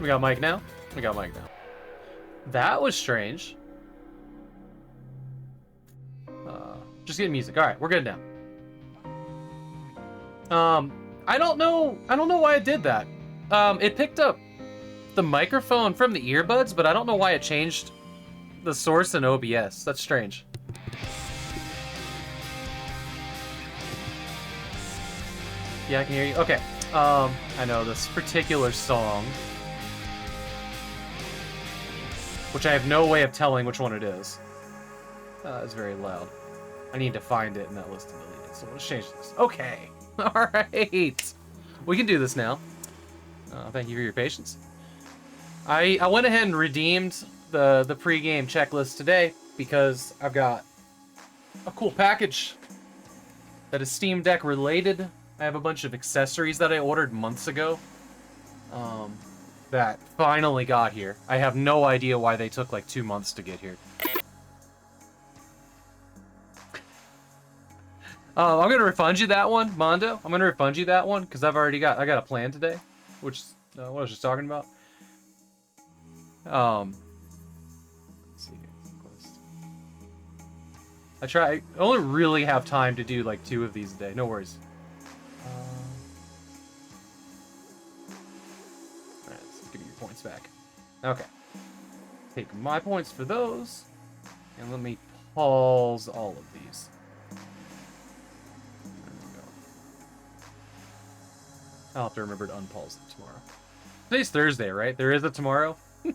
We got Mike now? We got Mike now. That was strange. Just getting music. Alright, we're good now. I don't know why it did that. It picked up the microphone from the earbuds, but I don't know why it changed the source in OBS. That's strange. Yeah, I can hear you. Okay. I know this particular song, which I have no way of telling which one it is. It's very loud. I need to find it in that list and delete it. So let's change this. Okay. Alright. We can do this now. Thank you for your patience. I went ahead and redeemed the pre-game checklist today because I've got a cool package that is Steam Deck related. I have a bunch of accessories that I ordered months ago. That finally got here. I have no idea why they took like 2 months to get here. I'm gonna refund you that one, Mondo. I'm gonna refund you that one because I got a plan today, which is what I was just talking about. Let's see here. I only really have time to do like 2 of these a day. No worries. Alright, let's give me your points back. Okay. Take my points for those, and let me pause all of these. I'll have to remember to unpause them tomorrow. Today's Thursday, right? There is a tomorrow? I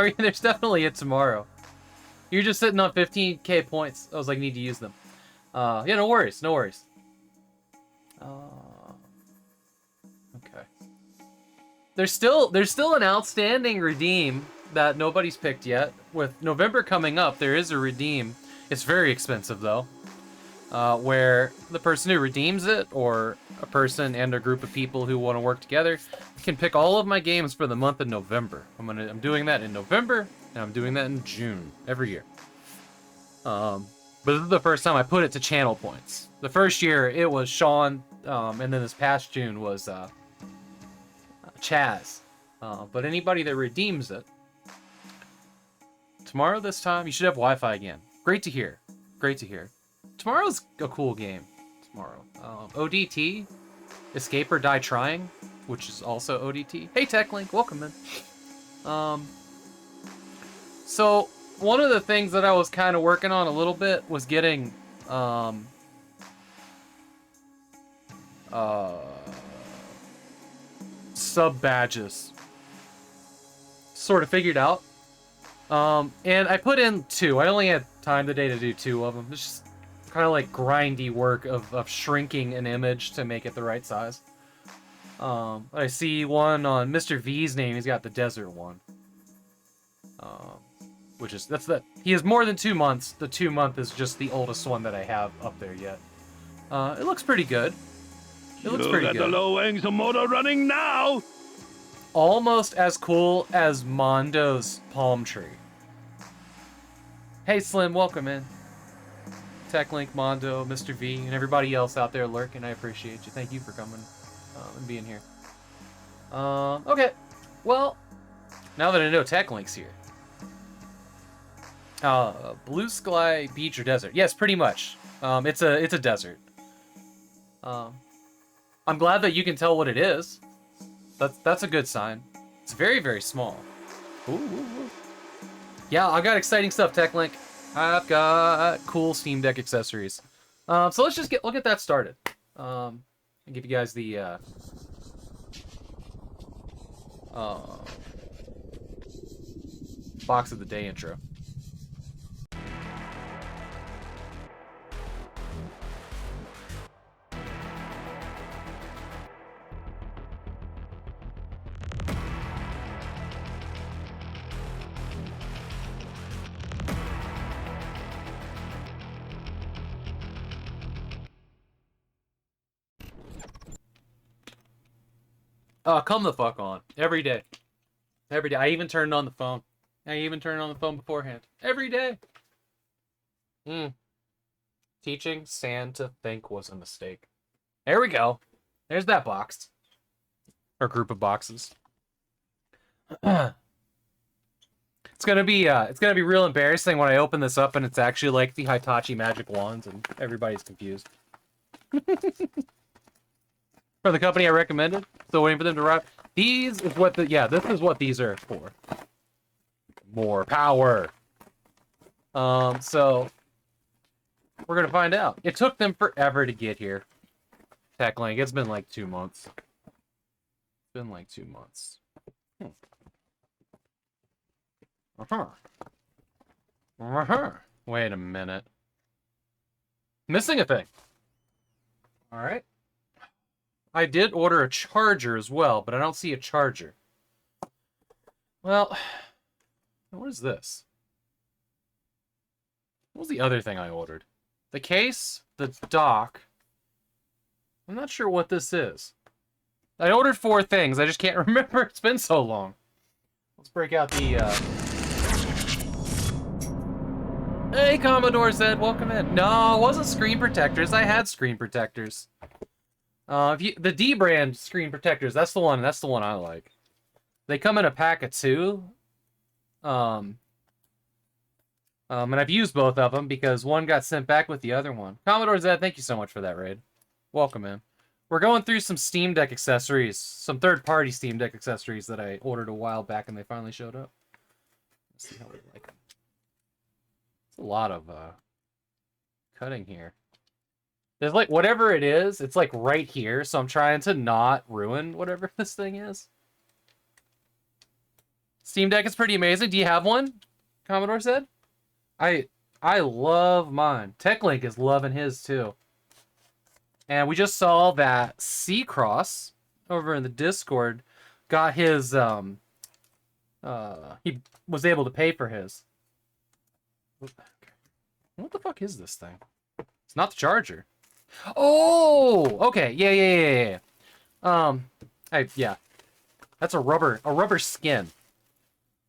mean, there's definitely a tomorrow. You're just sitting on 15k points. I was like, need to use them. Yeah, no worries, no worries. Okay. There's still an outstanding redeem that nobody's picked yet. With November coming up, there is a redeem. It's very expensive, though. Where the person who redeems it, or a person and a group of people who want to work together, can pick all of my games for the month of November. I'm doing that in November, and I'm doing that in June every year. But this is the first time I put it to channel points. The first year it was Sean, and then this past June was Chaz. But anybody that redeems it tomorrow, this time you should have Wi-Fi again. Great to hear. Great to hear. Tomorrow's a cool game. Tomorrow. ODT, Escape or Die Trying, which is also ODT. Hey, TechLink, welcome in. So, one of the things that I was kind of working on a little bit was getting, sub-badges sort of figured out. And I put in 2. I only had time today to do 2 of them. It's just kind of like grindy work of shrinking an image to make it the right size. I see one on Mr. V's name. He's got the desert one, which is he has more than 2 months. The 2 month is just the oldest one that I have up there yet. It looks pretty good. It looks pretty good. The low angst motor running now. Almost as cool as Mondo's palm tree. Hey Slim, welcome in. TechLink, Mondo, Mr. V, and everybody else out there lurking. I appreciate you. Thank you for coming and being here. Okay. Well, now that I know TechLink's here. Blue sky, beach, or desert? Yes, pretty much. It's a desert. I'm glad that you can tell what it is. That's a good sign. It's very, very small. Ooh. Yeah, I got exciting stuff, TechLink. I've got cool Steam Deck accessories. So let's just we'll get that started. And give you guys the Box of the day intro. Oh, come the fuck on. Every day. Every day. I even turned on the phone. I even turned on the phone beforehand. Every day. Teaching Sand to think was a mistake. There we go. There's that box. Or group of boxes. It's gonna be real embarrassing when I open this up and it's actually like the Hitachi magic wands and everybody's confused. For the company I recommended. Still waiting for them to arrive. These is what this is what these are for. More power. So we're gonna find out. It took them forever to get here. TechLink. It's been like 2 months. It's been like 2 months. Wait a minute. Missing a thing. Alright. I did order a charger as well, but I don't see a charger. Well, what is this? What was the other thing I ordered? The case, the dock. I'm not sure what this is. I ordered 4 things. I just can't remember. It's been so long. Let's break out the, Hey, Commodore Zed, welcome in. No, it wasn't screen protectors. I had screen protectors. The D brand screen protectors, that's the one I like. They come in a pack of 2. And I've used both of them because one got sent back with the other one. Commodore Zed, thank you so much for that raid. Welcome in. We're going through some Steam Deck accessories, some third-party Steam Deck accessories that I ordered a while back and they finally showed up. Let's see how we like them. It's a lot of cutting here. There's like, whatever it is, it's like right here, so I'm trying to not ruin whatever this thing is. Steam Deck is pretty amazing. Do you have one? Commodore said. I love mine. TechLink is loving his too. And we just saw that C-Cross over in the Discord got his he was able to pay for his. What the fuck is this thing? It's not the charger. Oh, okay. Yeah. Yeah. That's a rubber skin.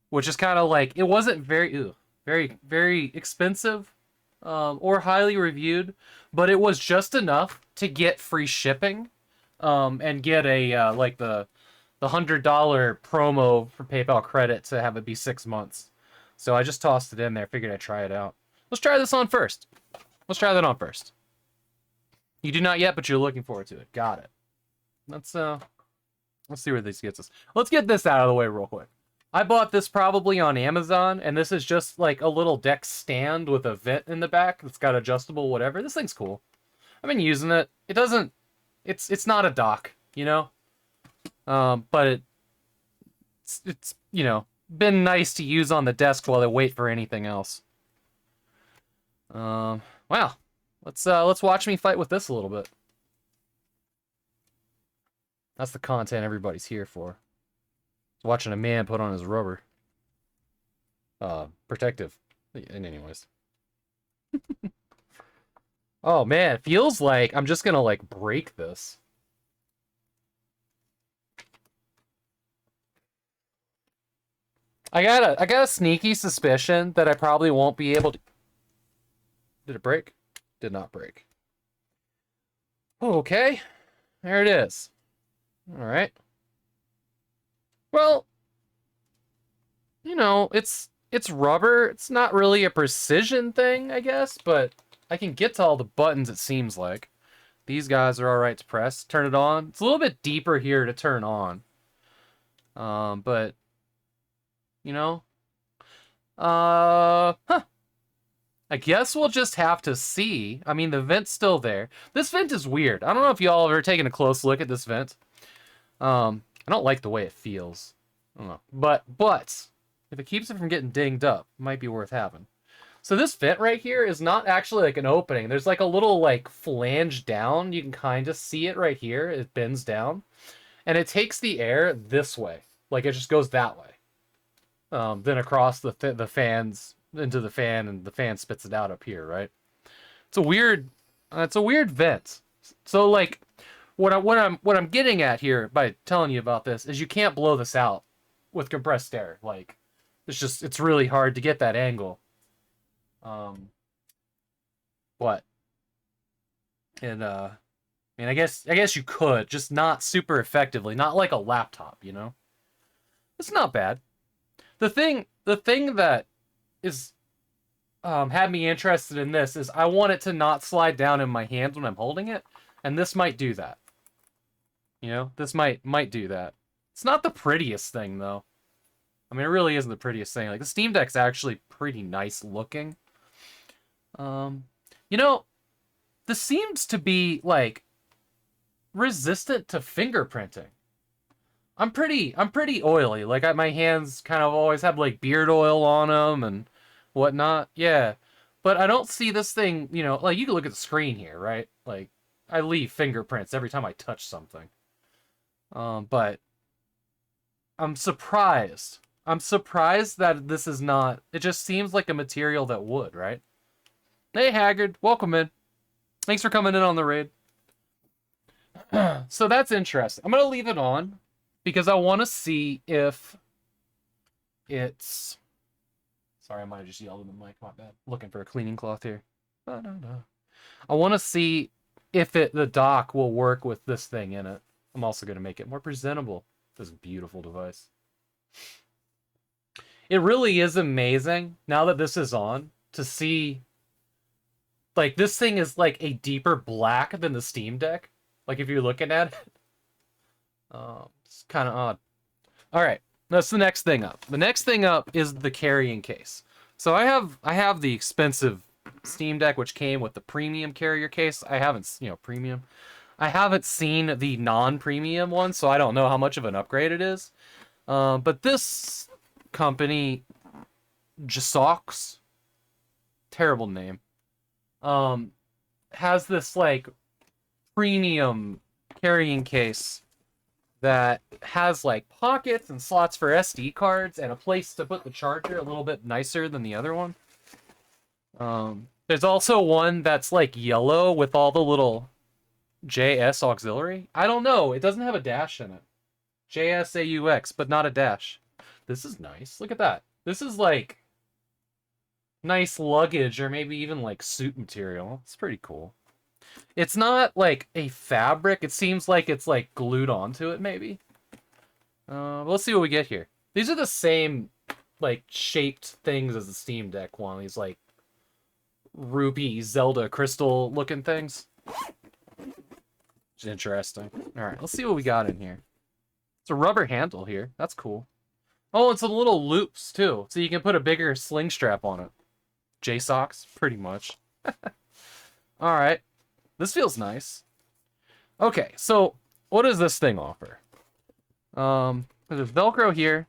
Which is kind of like, it wasn't very expensive or highly reviewed, but it was just enough to get free shipping and get a like the $100 promo for PayPal credit to have it be 6 months. So I just tossed it in there, figured I'd try it out. Let's try this on first. Let's try that on first. You do not yet, but you're looking forward to it. Got it. Let's see where this gets us. Let's get this out of the way real quick. I bought this probably on Amazon, and this is just like a little deck stand with a vent in the back that's got adjustable whatever. This thing's cool. I've been using it. It doesn't... It's not a dock, you know? But it's, you know, been nice to use on the desk while I wait for anything else. Wow. Let's watch me fight with this a little bit. That's the content everybody's here for. Watching a man put on his rubber. Protective. And anyways. Oh man, it feels like I'm just gonna like break this. I got a sneaky suspicion that I probably won't be able to... Did it break? Did not break. Okay. There it is. Alright. Well, you know, it's rubber. It's not really a precision thing, I guess, but I can get to all the buttons, it seems like. These guys are alright to press. Turn it on. It's a little bit deeper here to turn on. But, you know, I guess we'll just have to see. I mean, the vent's still there. This vent is weird. I don't know if y'all have ever taken a close look at this vent. I don't like the way it feels. I don't know. But If it keeps it from getting dinged up, it might be worth having. So this vent right here is not actually like an opening. There's like a little like flange down. You can kind of see it right here. It bends down. And it takes the air this way. Like it just goes that way. Then across the fans into the fan, and the fan spits it out up here, right? It's a weird vent. So like what I'm getting at here by telling you about this is you can't blow this out with compressed air. Like it's really hard to get that angle. What? And I mean, I guess you could, just not super effectively, not like a laptop, you know? It's not bad. The thing that is had me interested in this is I want it to not slide down in my hand when I'm holding it, and this might do that. You know, this might do that. It's not the prettiest thing though. I mean, it really isn't the prettiest thing. Like the Steam Deck's actually pretty nice looking. You know, this seems to be like resistant to fingerprinting. I'm pretty oily. Like my hands kind of always have like beard oil on them and whatnot. Yeah, but I don't see this thing. You know, like you can look at the screen here, right? Like I leave fingerprints every time I touch something. But I'm surprised. I'm surprised that this is not. It just seems like a material that would, right? Hey Haggard, welcome in. Thanks for coming in on the raid. So that's interesting. I'm gonna leave it on because I want to see if it's. Sorry, I might have just yelled in the mic. My bad. Looking for a cleaning cloth here. I want to see if the dock will work with this thing in it. I'm also gonna make it more presentable. This beautiful device. It really is amazing now that this is on to see. Like, this thing is, like, a deeper black than the Steam Deck. Like, if you're looking at it. It's kind of odd. Alright, that's the next thing up. The next thing up is the carrying case. So I have the expensive Steam Deck, which came with the premium carrier case. I haven't, premium. I haven't seen the non-premium one, so I don't know how much of an upgrade it is. But this company, Jasox, terrible name, has this like premium carrying case that has like pockets and slots for SD cards and a place to put the charger a little bit nicer than the other one. There's also one that's like yellow with all the little JS auxiliary. I don't know. It doesn't have a dash in it. JSAUX, but not a dash. This is nice. Look at that. This is like nice luggage or maybe even like suit material. It's pretty cool. It's not like a fabric. It seems like it's like glued onto it maybe. Let's see what we get here. These are the same like shaped things as the Steam Deck one. These like ruby Zelda crystal looking things. It's interesting. All right, let's see what we got in here. It's a rubber handle here. That's cool. Oh, it's a little loops too, so you can put a bigger sling strap on it. J-Socks, pretty much. All right, this feels nice. Okay, so what does this thing offer? There's Velcro here.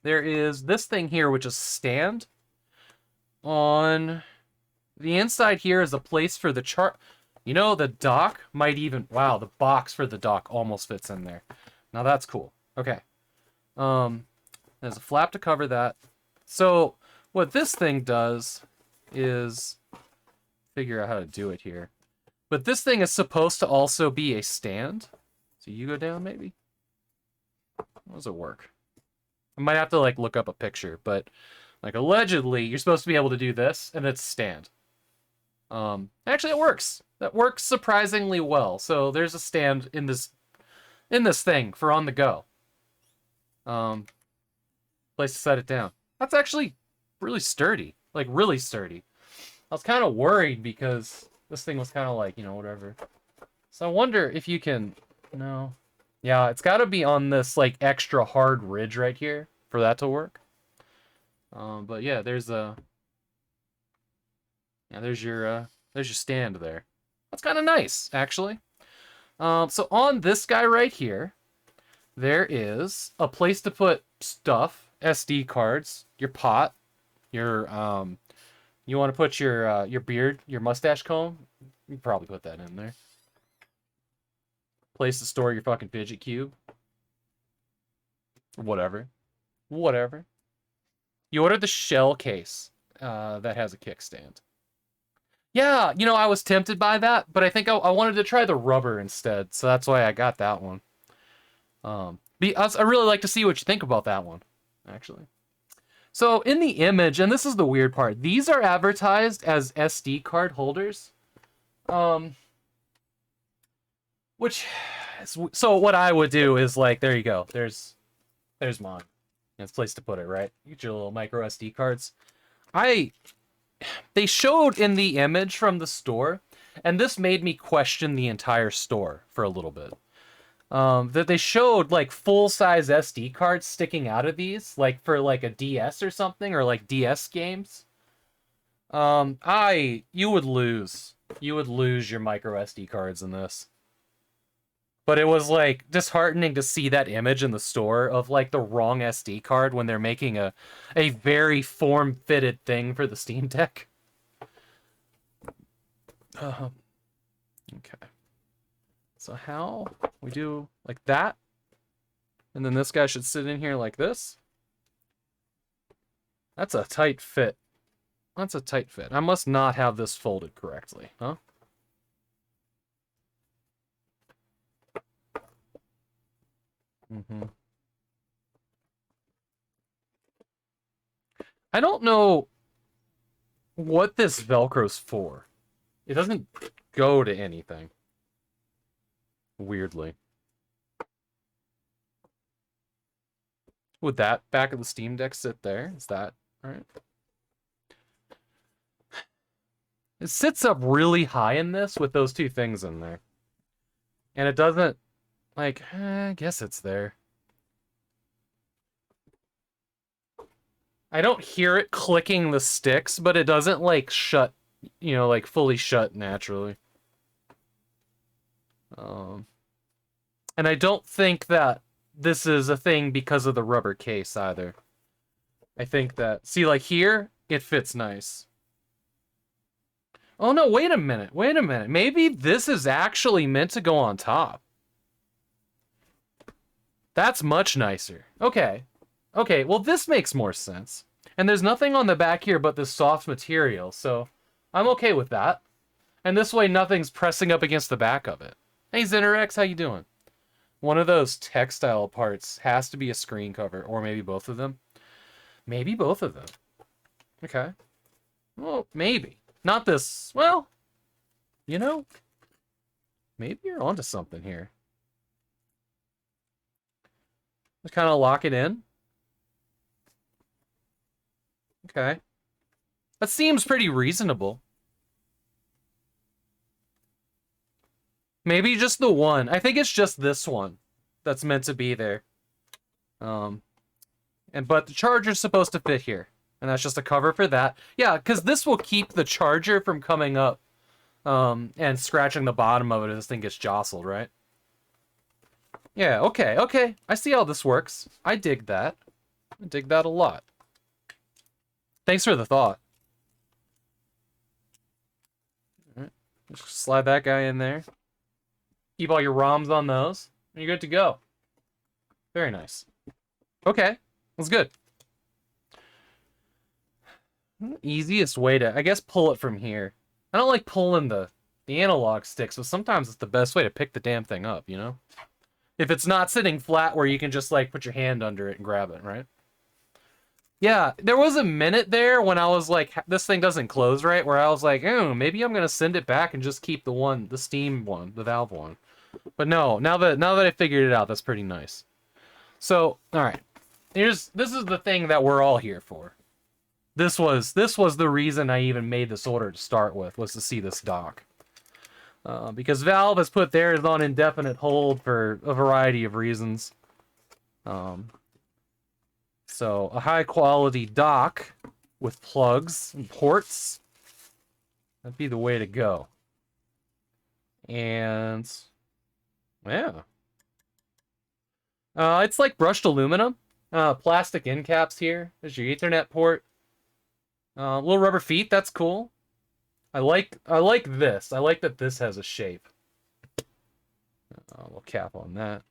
There is this thing here, which is stand. On the inside here is a place for the chart. You know, the dock might even... Wow, the box for the dock almost fits in there. Now that's cool. Okay. There's a flap to cover that. So what this thing does is... Figure out how to do it here. But this thing is supposed to also be a stand. So you go down, maybe? How does it work? I might have to, like, look up a picture, but... Like, allegedly, you're supposed to be able to do this, and it's stand. Actually, it works. That works surprisingly well. So there's a stand in this thing for on the go. Place to set it down. That's actually really sturdy. Like, really sturdy. I was kind of worried because this thing was kind of like, you know, whatever. So I wonder if you can... No. Yeah, it's got to be on this, like, extra hard ridge right here for that to work. But yeah, there's a... Yeah, there's your stand there. That's kind of nice, actually. So on this guy right here, there is a place to put stuff SD cards, your pot, your you want to put your beard, your mustache comb, you can probably put that in there. Place to store your fucking fidget cube. Whatever. Whatever. You ordered the shell case that has a kickstand. Yeah, you know, I was tempted by that, but I think I wanted to try the rubber instead, so that's why I got that one. I really like to see what you think about that one, actually. So in the image, and this is the weird part, these are advertised as SD card holders. So what I would do is like, there you go. There's mine. It's a place to put it, right? You get your little micro SD cards. They showed in the image from the store, and this made me question the entire store for a little bit. That they showed like full-size SD cards sticking out of these, like for like a DS or something, or like DS games. You would lose. You would lose your micro SD cards in this. But it was like disheartening to see that image in the store of like the wrong SD card when they're making a very form-fitted thing for the Steam Deck. Okay. So how we do like that, and then this guy should sit in here like this. That's a tight fit. That's a tight fit. I must not have this folded correctly, huh? I don't know what this Velcro's for. It doesn't go to anything. Weirdly. Would that back of the Steam Deck sit there? Is that right? It sits up really high in this with those two things in there. And it doesn't, like, I guess it's there. I don't hear it clicking the sticks, but it doesn't, like, shut, you know, like, fully shut naturally. And I don't think that this is a thing because of the rubber case either. I think that, see, like here, it fits nice. Oh no, wait a minute, wait a minute. Maybe this is actually meant to go on top. That's much nicer. Okay. Okay, well this makes more sense. And there's nothing on the back here but this soft material, so I'm okay with that. And this way nothing's pressing up against the back of it. Hey Zinnerex, how you doing? One of those textile parts has to be a screen cover, or maybe both of them. Maybe both of them. Okay. Well, maybe. Not this. Well, you know, maybe you're onto something here. Just kind of lock it in. Okay. That seems pretty reasonable. Maybe just the one. I think it's just this one that's meant to be there. But the charger's supposed to fit here. And that's just a cover for that. Yeah, because this will keep the charger from coming up and scratching the bottom of it as this thing gets jostled, right? Yeah, okay, okay. I see how this works. I dig that. I dig that a lot. Thanks for the thought. All right. Just slide that guy in there. Keep all your ROMs on those, and you're good to go. Very nice. Okay, that's good. Easiest way to, I guess, pull it from here. I don't like pulling the analog sticks, but sometimes it's the best way to pick the damn thing up, you know? If it's not sitting flat where you can just, like, put your hand under it and grab it, right? Yeah, there was a minute there when I was like, this thing doesn't close right, where I was like, oh, maybe I'm gonna send it back and just keep the Steam one, the Valve one. But no, now that I figured it out, that's pretty nice. So, all right, this is the thing that we're all here for. This was the reason I even made this order to start with, was to see this dock. Because Valve has put theirs on indefinite hold for a variety of reasons. So a high quality dock with plugs and ports, that'd be the way to go. And yeah. It's like brushed aluminum. Plastic end caps here. There's your Ethernet port. Little rubber feet. That's cool. I like this. I like that this has a shape. We'll cap on that.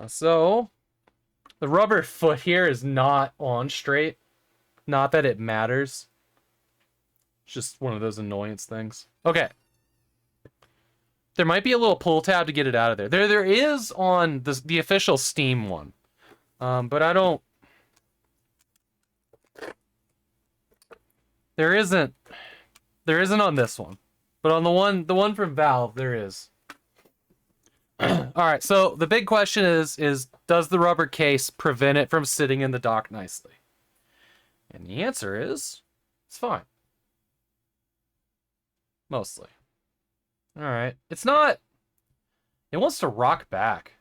So the rubber foot here is not on straight. Not that it matters. It's just one of those annoyance things. Okay. There might be a little pull tab to get it out of there. There is on the official Steam one. But I don't... There isn't on this one. But on the one from Valve, there is. Alright, so the big question is does the rubber case prevent it from sitting in the dock nicely? And the answer is, it's fine. Mostly. Alright. It's not... It wants to rock back.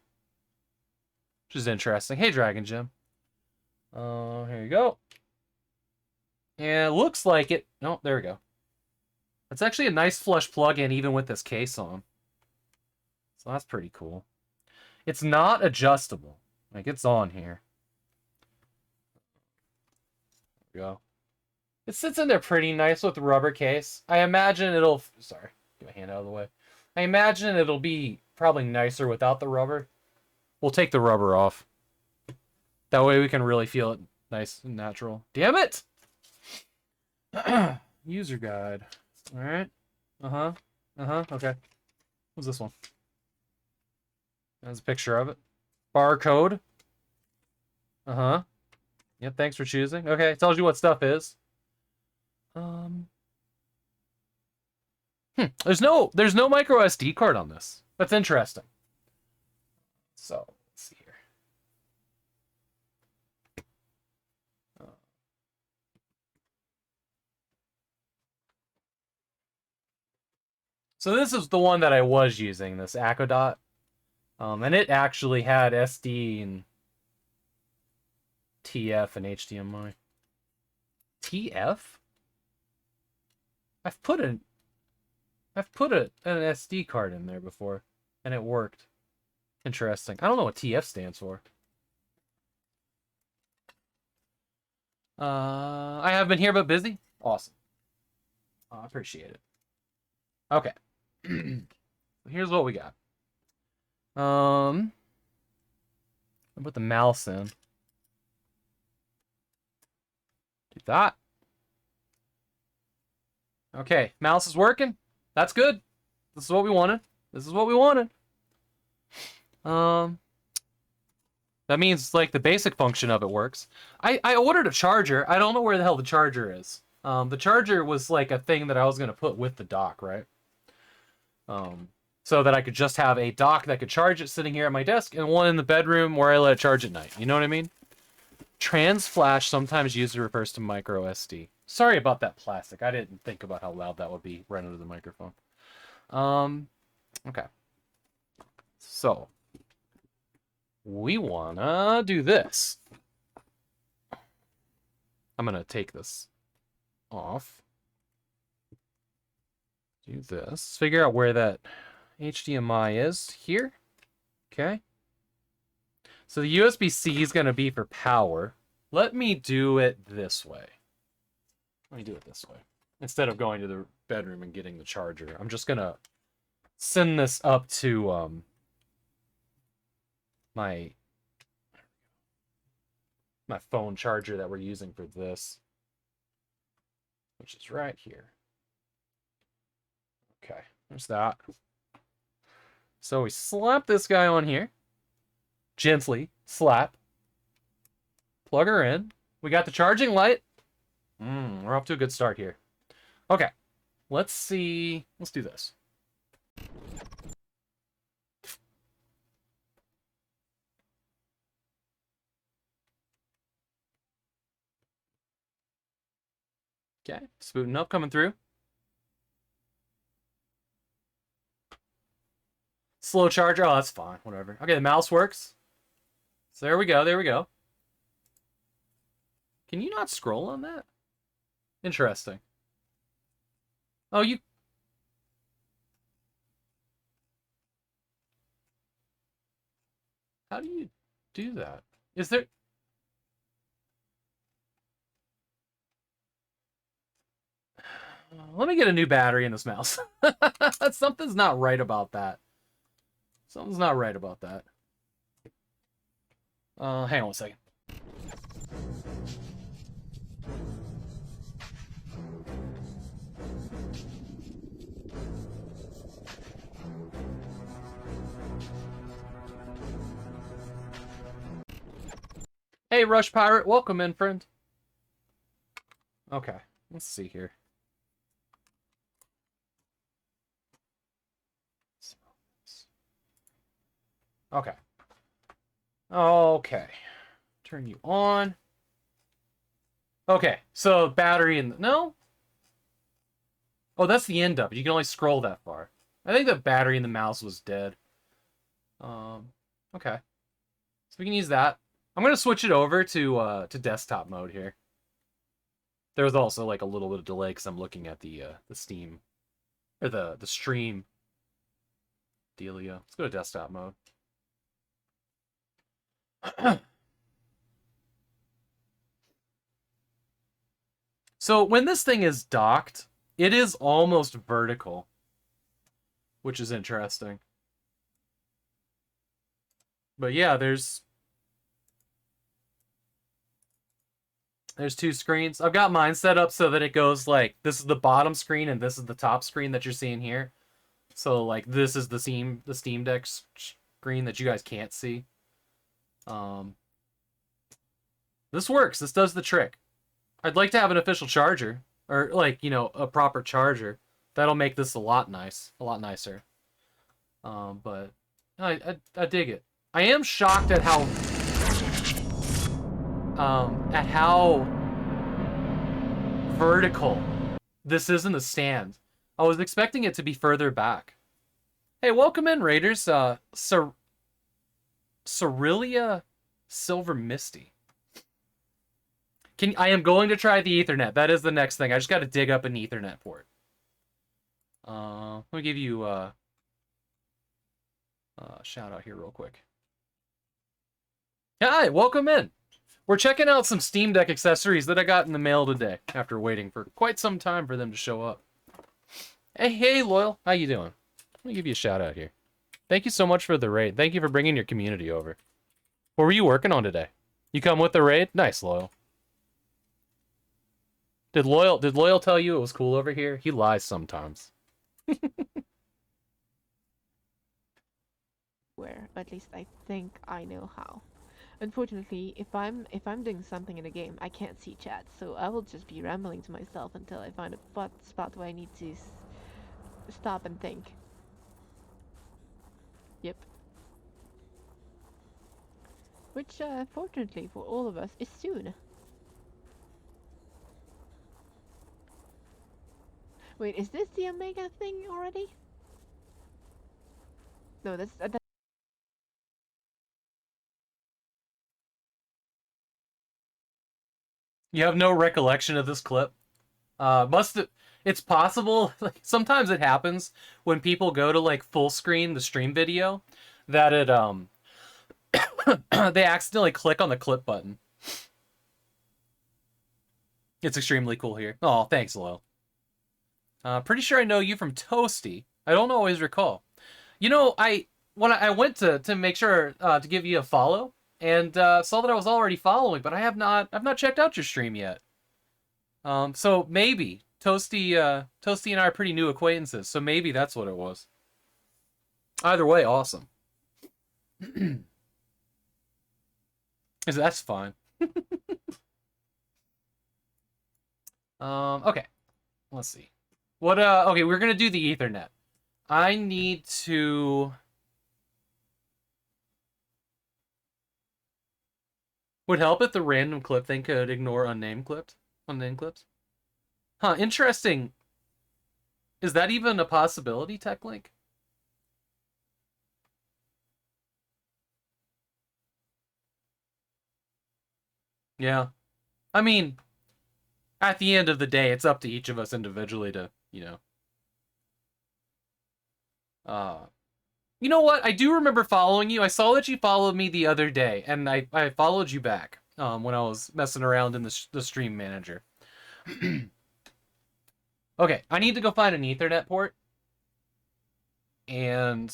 Which is interesting. Hey, Dragon Gym. Here you go. And it looks like it... No, there we go. It's actually a nice flush plug-in even with this case on. So that's pretty cool. It's not adjustable. Like, it's on here. There we go. It sits in there pretty nice with the rubber case. I imagine it'll... Sorry. Get my hand out of the way. I imagine it'll be probably nicer without the rubber. We'll take the rubber off. That way we can really feel it nice and natural. Damn it! User guide. Alright. Okay. What's this one? There's a picture of it. Barcode. Yep, thanks for choosing. Okay, it tells you what stuff is. There's no micro SD card on this. That's interesting. So, let's see here. So this is the one that I was using, this Acodot. And it actually had SD and TF and HDMI. TF? I've put an SD card in there before, and it worked. Interesting. I don't know what TF stands for. I have been here but busy. Awesome. I appreciate it. Okay. Here's what we got. I'll put the mouse in. Do that. Okay, mouse is working. That's good. This is what we wanted. This is what we wanted. That means, like, the basic function of it works. I ordered a charger. I don't know where the hell the charger is. The charger was, like, a thing that I was going to put with the dock, right? So that I could just have a dock that could charge it sitting here at my desk and one in the bedroom where I let it charge at night. You know what I mean? Trans flash, sometimes used refers to micro SD. Sorry about that plastic. I didn't think about how loud that would be right under the microphone. Okay. So, we wanna do this. I'm gonna take this off. Do this. Figure out where that HDMI is. Here. Okay. So the USB-C is gonna be for power. Let me do it this way. Let me do it this way. Instead of going to the bedroom and getting the charger, I'm just gonna send this up to my phone charger that we're using for this, which is right here. Okay, there's that. So we slap this guy on here. Gently slap. Plug her in. We got the charging light. We're off to a good start here. Okay, let's see. Let's do this. Okay, it's booting up, coming through. Slow charger. Oh, that's fine. Whatever. Okay, the mouse works. So there we go. There we go. Can you not scroll on that? Interesting. Oh, you... How do you... do that? Is there... Let me get a new battery in this mouse. Something's not right about that. Something's not right about that. Hang on one second. Hey, Rush Pirate, welcome in, friend. Okay, let's see here. Okay. Okay. Turn you on. Okay, so battery in the... No? Oh, that's the end of it. You can only scroll that far. I think the battery in the mouse was dead. Okay. So we can use that. I'm going to switch it over to desktop mode here. There's also like a little bit of delay because I'm looking at the Steam... Or the stream dealio. Let's go to desktop mode. So when this thing is docked, it is almost vertical, which is interesting. But yeah, there's two screens. I've got mine set up so that it goes like, this is the bottom screen and this is the top screen that you're seeing here. So like this is the Steam Deck screen that you guys can't see. This works. This does the trick. I'd like to have an official charger, or like, you know, a proper charger. That'll make this a lot nicer. But I dig it. I am shocked at how vertical this is in the stand. I was expecting it to be further back. Hey, welcome in, Raiders. Cerelia Silver Misty. I am going to try the Ethernet. That is the next thing. I just got to dig up an Ethernet port. Let me give you a shout out here real quick. Hi, welcome in. We're checking out some Steam Deck accessories that I got in the mail today after waiting for quite some time for them to show up. Hey, Loyal. How you doing? Let me give you a shout out here. Thank you so much for the raid. Thank you for bringing your community over. What were you working on today? You come with the raid? Nice, Loyal. Did Loyal tell you it was cool over here? He lies sometimes. Where, at least I think I know how. Unfortunately, if I'm doing something in a game, I can't see chat, so I will just be rambling to myself until I find a spot where I need to stop and think. Yep. Which, fortunately for all of us, is soon. Wait, is this the Omega thing already? No, that's... You have no recollection of this clip? It's possible, like, sometimes it happens when people go to, like, full screen the stream video, that it, they accidentally click on the clip button. It's extremely cool here. Oh, thanks, Loyal. Pretty sure I know you from Toasty. I don't always recall. You know, when I went to make sure to give you a follow, and saw that I was already following, but I've not checked out your stream yet. So maybe Toasty and I are pretty new acquaintances, so maybe that's what it was. Either way, awesome. That's fine. Okay. Let's see. What okay, we're gonna do the Ethernet. I need to... Would help if the random clip thing could ignore unnamed clips. Huh, interesting. Is that even a possibility, TechLink? Yeah. I mean, at the end of the day, it's up to each of us individually to, you You know what? I do remember following you. I saw that you followed me the other day, and I followed you back when I was messing around in the stream manager. Okay, I need to go find an Ethernet port, and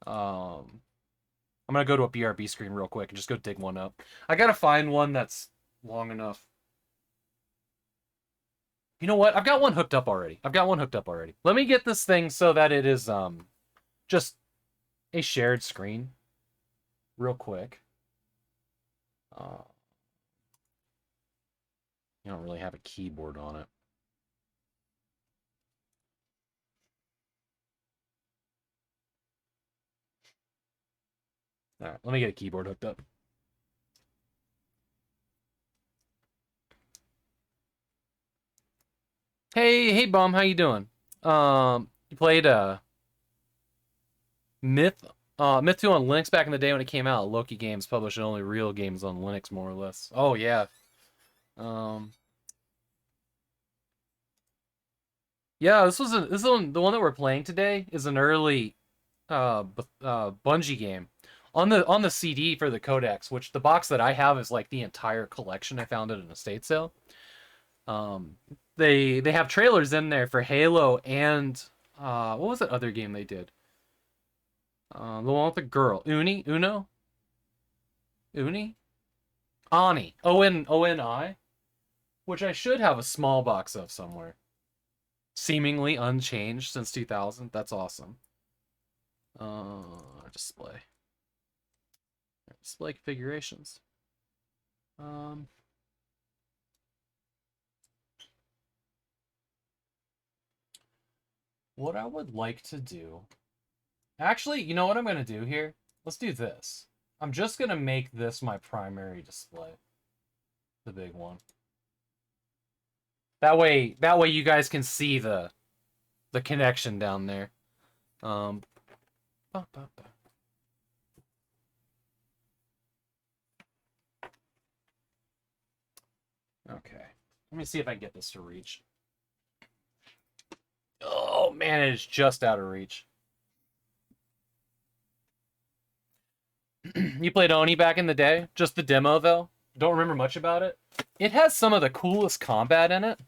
I'm gonna go to a BRB screen real quick and just go dig one up. I gotta find one that's long enough. You know what? I've got one hooked up already. Let me get this thing so that it is just a shared screen real quick. You don't really have a keyboard on it. All right, let me get a keyboard hooked up. Hey, Bum, how you doing? You played Myth 2 on Linux back in the day when it came out. Loki Games published only real games on Linux, more or less. Oh yeah. Yeah, this is the one that we're playing today is an early Bungie game on the CD for the codex, which the box that I have is like the entire collection. I found it in a estate sale. They have trailers in there for Halo and what was that other game they did? The one with the girl, Uno, Uni, Ani, ONI, which I should have a small box of somewhere. Seemingly unchanged since 2000. That's awesome. Display configurations. What I would like to do... Actually, you know what I'm going to do here? Let's do this. I'm just going to make this my primary display. The big one. That way you guys can see the connection down there. Okay. Let me see if I can get this to reach. Oh, man, it is just out of reach. You played Oni back in the day? Just the demo, though? Don't remember much about it? It has some of the coolest combat in it.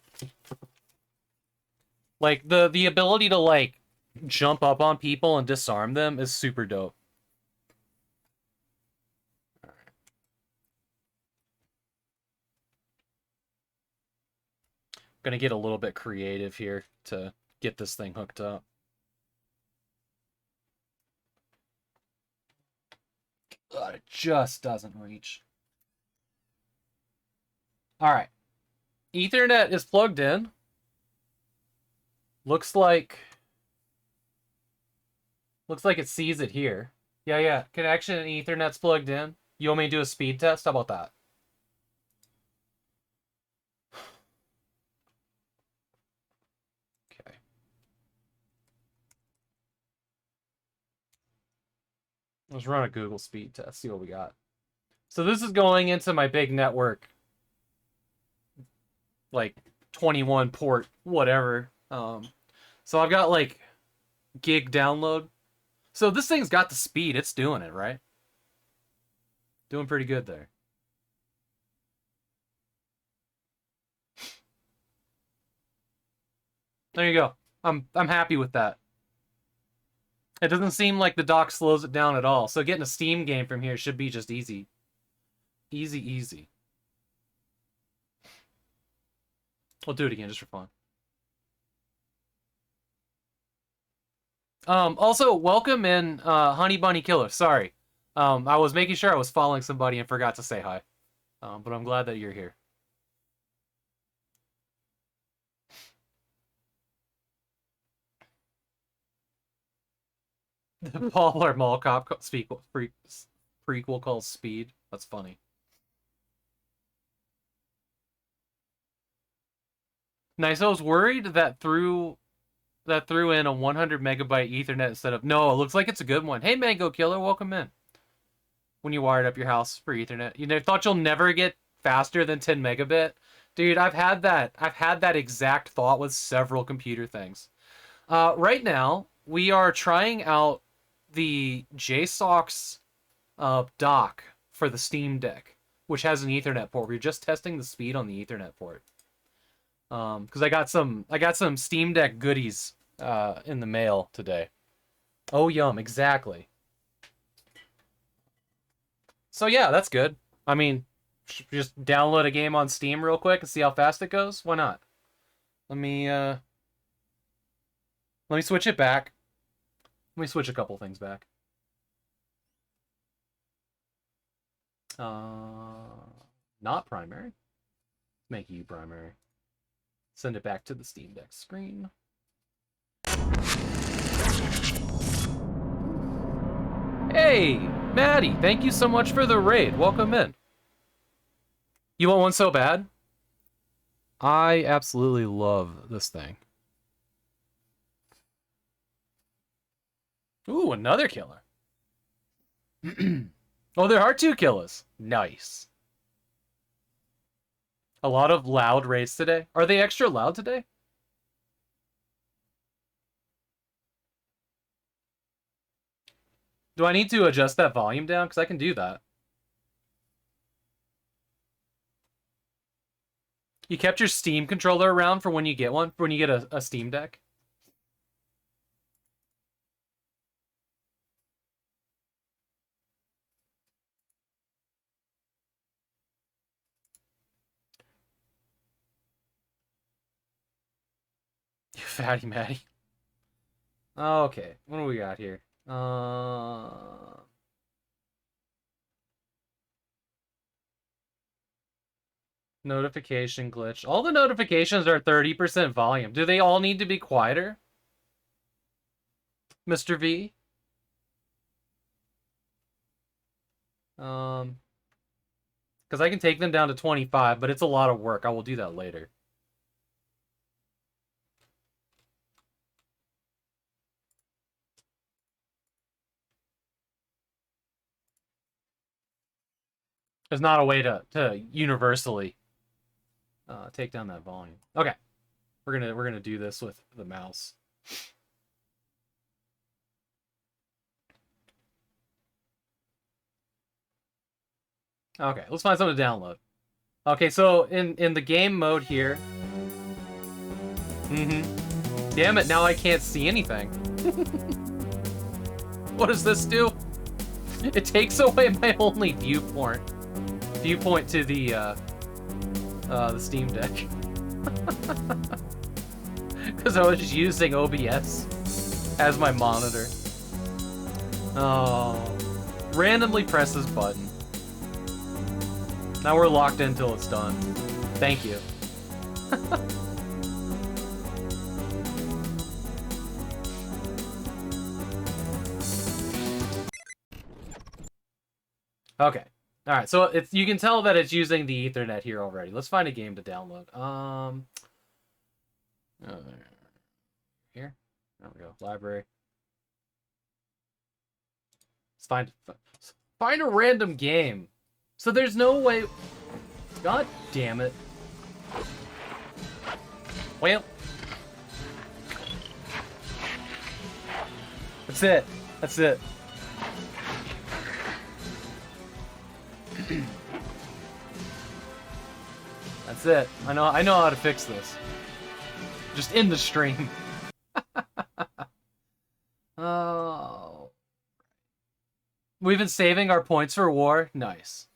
Like, the ability to, like, jump up on people and disarm them is super dope. Gonna get a little bit creative here to get this thing hooked up. God, it just doesn't reach. Alright. Ethernet is plugged in. Looks like it sees it here. Yeah. Connection and Ethernet's plugged in. You want me to do a speed test? How about that? Okay. Let's run a Google speed test, see what we got. So this is going into my big network, like 21 port, whatever. So I've got like gig download. So this thing's got the speed. It's doing it, right? Doing pretty good there. There you go. I'm happy with that. It doesn't seem like the dock slows it down at all. So getting a Steam game from here should be just easy. Easy. We'll do it again just for fun. Also, welcome in, Honey Bunny Killer. Sorry. I was making sure I was following somebody and forgot to say hi. But I'm glad that you're here. The Baller Mall Cop prequel called Speed. That's funny. Nice. I was worried that threw in a 100 megabyte Ethernet instead of... No, it looks like it's a good one. Hey, Mango Killer, welcome in. When you wired up your house for Ethernet. You thought you'll never get faster than 10 megabit? Dude, I've had that exact thought with several computer things. Right now, we are trying out the JSOX dock for the Steam Deck, which has an Ethernet port. We're just testing the speed on the Ethernet port. Because I got some Steam Deck goodies in the mail today. Oh, yum, exactly. So yeah, that's good. I mean, just download a game on Steam real quick and see how fast it goes. Why not? Let me switch it back. Let me switch a couple things back. Not primary. Make you primary. Send it back to the Steam Deck screen. Hey, Maddie, thank you so much for the raid. Welcome in. You want one so bad? I absolutely love this thing. Ooh, another killer. Oh, there are 2 killers. Nice. A lot of loud raids today. Are they extra loud today? Do I need to adjust that volume down? Because I can do that. You kept your Steam controller around for when you get one? For when you get a Steam Deck? You fatty Matty. Okay, what do we got here? Notification glitch. All the notifications are 30% volume. Do they all need to be quieter? Mr. V? Because I can take them down to 25, but it's a lot of work. I will do that later. There's not a way to universally take down that volume. Okay, we're gonna do this with the mouse. Okay, let's find something to download. Okay, so in the game mode here. Damn it! Now I can't see anything. What does this do? It takes away my only viewpoint to the Steam Deck. Because I was just using OBS as my monitor. Oh, randomly presses button. Now we're locked in until it's done. Thank you. Okay. All right. So you can tell that it's using the Ethernet here already. Let's find a game to download. Here. There we go. Library. Let's find a random game. So there's no way. God damn it. Well. That's it. That's it. That's it. I know how to fix this. Just in the stream. Oh. We've been saving our points for war. Nice.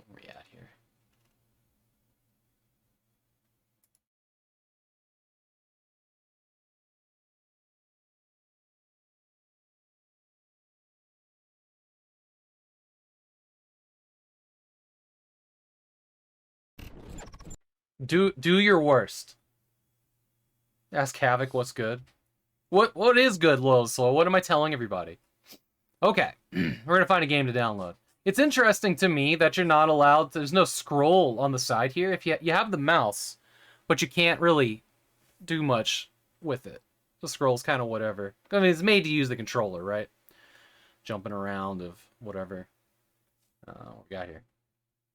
Where are we at here? Do your worst. Ask Havok what's good. What is good, Loyal Soul? What am I telling everybody? Okay, we're gonna find a game to download. It's interesting to me that you're not allowed. There's no scroll on the side here. If you have the mouse, but you can't really do much with it. The scroll's kind of whatever. I mean, it's made to use the controller, right? Jumping around of whatever. What we got here?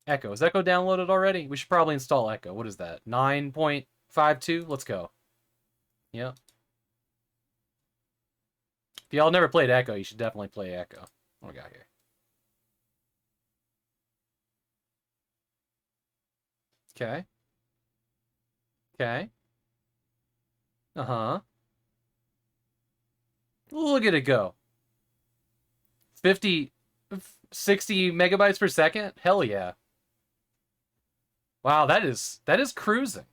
Echo. Is Echo downloaded already? We should probably install Echo. What is that? 9.52? Let's go. Yep. If y'all never played Echo, you should definitely play Echo. What do we got here? Okay. Okay. Uh-huh. Look at it go. 50, 60 megabytes per second? Hell yeah. Wow, that is cruising.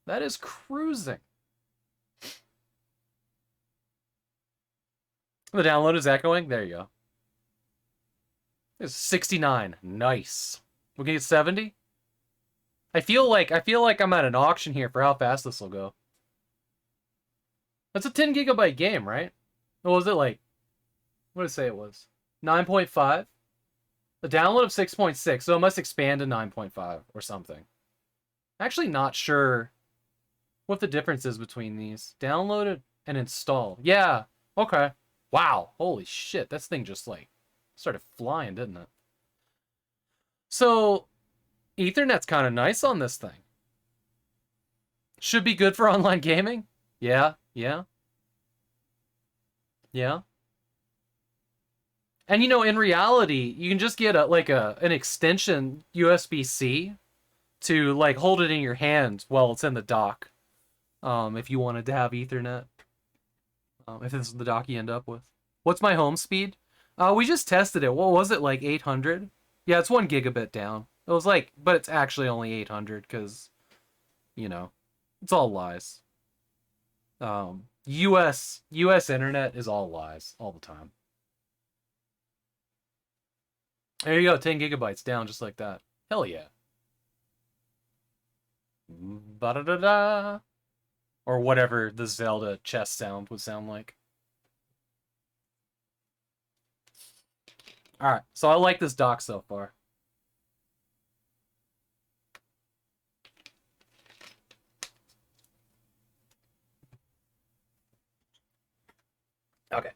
That is cruising. The download is echoing. There you go. It's 69. Nice. We can get 70. I feel like I'm at an auction here for how fast this will go. That's a 10 gigabyte game, right? What was it like? What did it say it was? 9.5? The download of 6.6, so it must expand to 9.5 or something. Actually not sure what the difference is between these. Downloaded and installed. Yeah, okay. Wow, holy shit, this thing just like started flying, didn't it? So, Ethernet's kind of nice on this thing. Should be good for online gaming. Yeah, yeah. Yeah. And you know, in reality, you can just get an extension USB-C to like hold it in your hand while it's in the dock. If you wanted to have Ethernet. If this is the dock you end up with. What's my home speed? We just tested it. What was it, like 800? Yeah, it's 1 gigabit down. It was like, but it's actually only 800 because, you know, it's all lies. US internet is all lies all the time. There you go, 10 gigabytes down just like that. Hell yeah. Ba-da-da-da. Or whatever the Zelda chess sound would sound like. Alright, so I like this dock so far. Okay.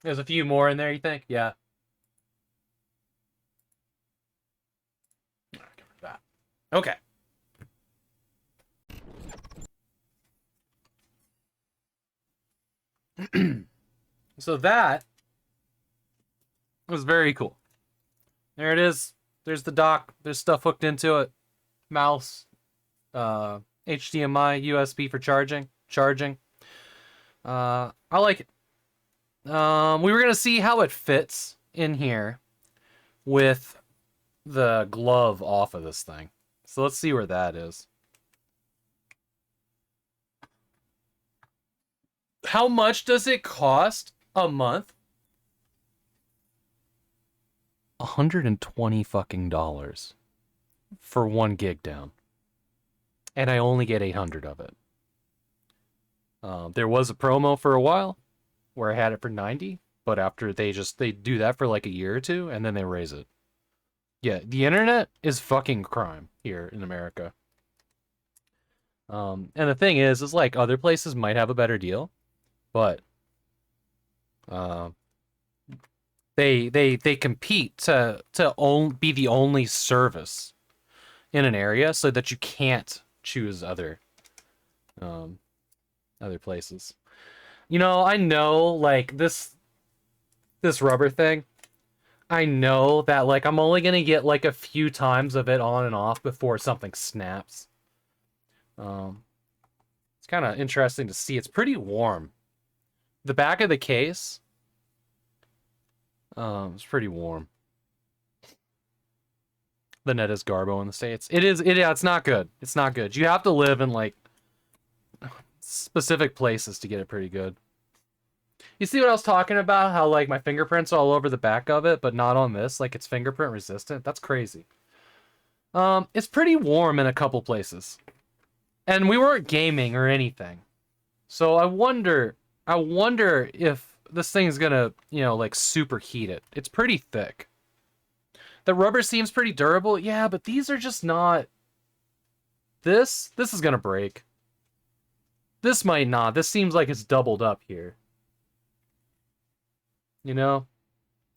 There's a few more in there, you think? Yeah. Okay. So that was very cool. There it is. There's the dock. There's stuff hooked into it. Mouse. HDMI, USB for charging. I like it. We were going to see how it fits in here with the glove off of this thing. So let's see where that is. How much does it cost a month? $120 fucking dollars for 1 gig down. And I only get 800 of it. There was a promo for a while where I had it for 90, but after they do that for like a year or two and then they raise it. Yeah, the internet is fucking crime here in America. And the thing is like other places might have a better deal, but they compete to be the only service in an area so that you can't choose other places. You know, I know like this rubber thing. I know that like I'm only gonna get like a few times of it on and off before something snaps. It's kind of interesting to see. It's pretty warm. The back of the case, it's pretty warm. The net is Garbo in the States. Yeah, it's not good. It's not good. You have to live in like specific places to get it pretty good. You see what I was talking about? How like my fingerprints are all over the back of it, but not on this. Like it's fingerprint resistant. That's crazy. It's pretty warm in a couple places. And we weren't gaming or anything. So I wonder if this thing's gonna, you know, like superheat it. It's pretty thick. The rubber seems pretty durable. Yeah, but these are just not... This is gonna break. This might not. This seems like it's doubled up here. You know?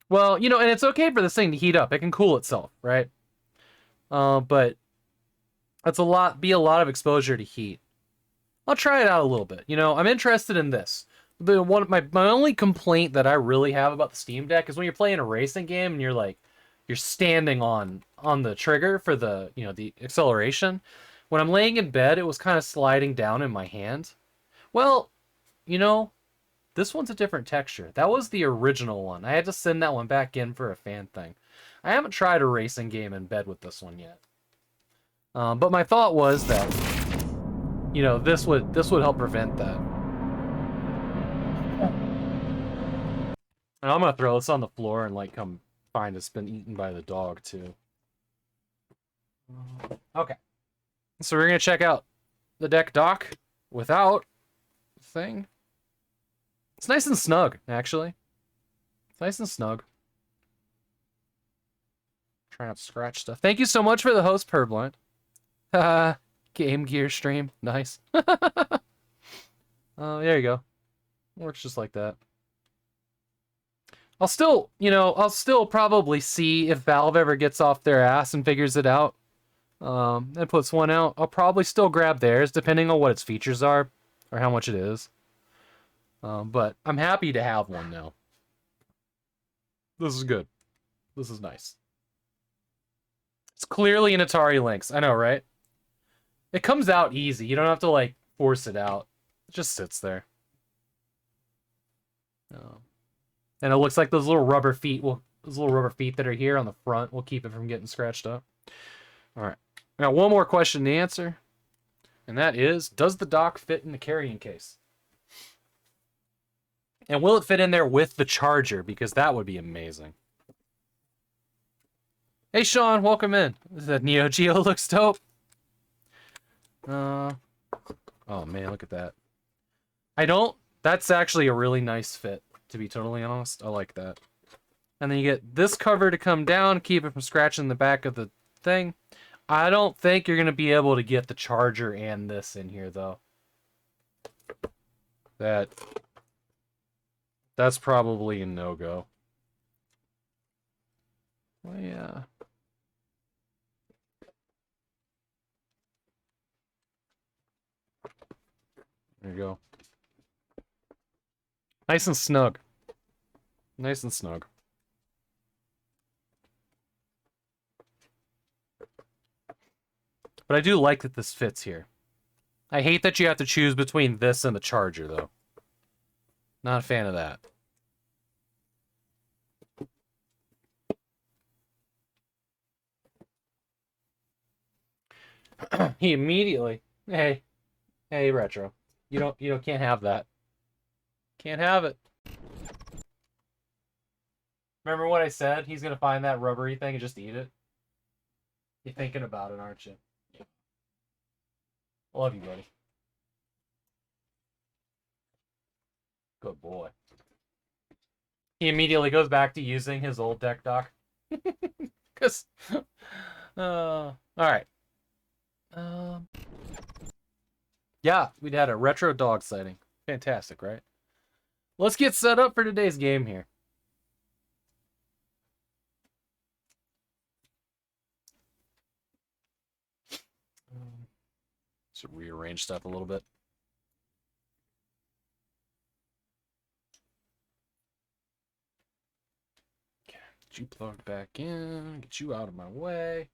Well, you know, and it's okay for this thing to heat up. It can cool itself, right? But that's be a lot of exposure to heat. I'll try it out a little bit. You know, I'm interested in this. My only complaint that I really have about the Steam Deck is when you're playing a racing game and you're standing on the trigger for the, you know, the acceleration. When I'm laying in bed, it was kind of sliding down in my hand. Well, you know, this one's a different texture. That was the original one. I had to send that one back in for a fan thing. I haven't tried a racing game in bed with this one yet. But my thought was that, you know, this would help prevent that. And I'm gonna throw this on the floor and like come find it's been eaten by the dog too. Okay. So we're gonna check out the deck dock without the thing. It's nice and snug, actually. It's nice and snug. Try not to scratch stuff. Thank you so much for the host, Purblind. Haha. Game Gear stream. Nice. There you go. Works just like that. I'll still probably see if Valve ever gets off their ass and figures it out. And puts one out. I'll probably still grab theirs, depending on what its features are, or how much it is. But I'm happy to have one now. This is good. This is nice. It's clearly an Atari Lynx. I know, right? It comes out easy. You don't have to, like, force it out. It just sits there. And it looks like those little rubber feet that are here on the front will keep it from getting scratched up. All right. I got one more question to answer. And that is, does the dock fit in the carrying case? And will it fit in there with the charger? Because that would be amazing. Hey, Sean, welcome in. The Neo Geo looks dope. Oh, man, look at that. That's actually a really nice fit, to be totally honest. I like that. And then you get this cover to come down, keep it from scratching the back of the thing. I don't think you're going to be able to get the charger and this in here, though. That's probably a no-go. Well, yeah. There you go. Nice and snug. Nice and snug. But I do like that this fits here. I hate that you have to choose between this and the charger, though. Not a fan of that. He immediately, hey, Retro, you can't have that. Can't have it. Remember what I said? He's gonna find that rubbery thing and just eat it. You're thinking about it, aren't you? Yeah. Love you, buddy. Good boy. He immediately goes back to using his old deck dock. Cause, all right. Yeah, we'd had a retro dog sighting. Fantastic, right? Let's get set up for today's game here. Should rearrange stuff a little bit. Okay, get you plugged back in. Get you out of my way.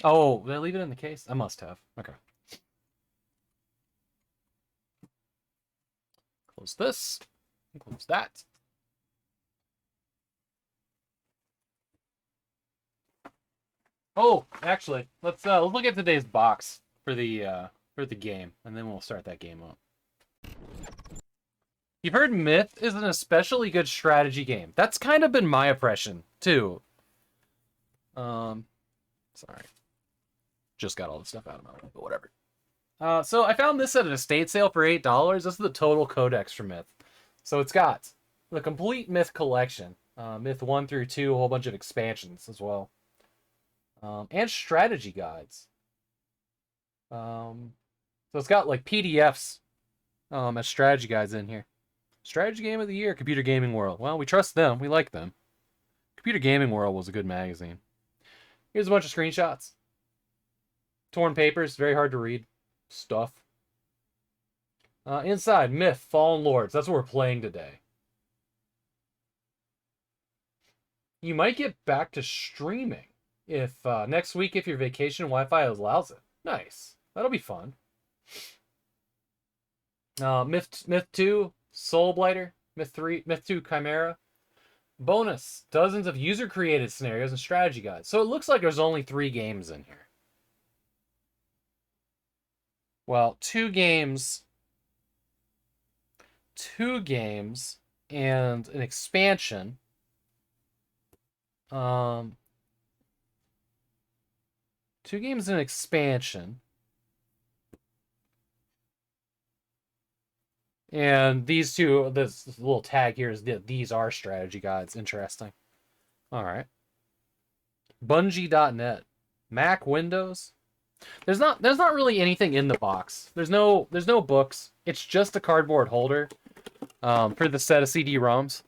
Oh, did I leave it in the case? I must have. Okay. Close this. Close that. Oh, actually, let's look at today's box for the game, and then we'll start that game up. You've heard Myth is an especially good strategy game. That's kind of been my impression too. Sorry. Just got all the stuff out of my way, but whatever. So I found this at an estate sale for $8. This is the total codex for Myth. So it's got the complete Myth collection. Myth 1 through 2, a whole bunch of expansions as well. And strategy guides. So it's got like PDFs as strategy guides in here. Strategy Game of the Year, Computer Gaming World. Well, we trust them. We like them. Computer Gaming World was a good magazine. Here's a bunch of screenshots. Torn papers, very hard to read. Stuff. Inside, Myth, Fallen Lords. That's what we're playing today. You might get back to streaming if next week if your vacation Wi-Fi allows it. Nice. That'll be fun. Myth 2, Soul Blighter. Myth 2, Chimera. Bonus, dozens of user-created scenarios and strategy guides. So it looks like there's only 3 games in here. Well, 2 games and an expansion. 2 games and an expansion. And these two, this little tag here is these are strategy guides. Interesting. All right. Bungie.net. Mac, Windows. There's not really anything in the box. There's no books. It's just a cardboard holder for the set of CD-ROMs.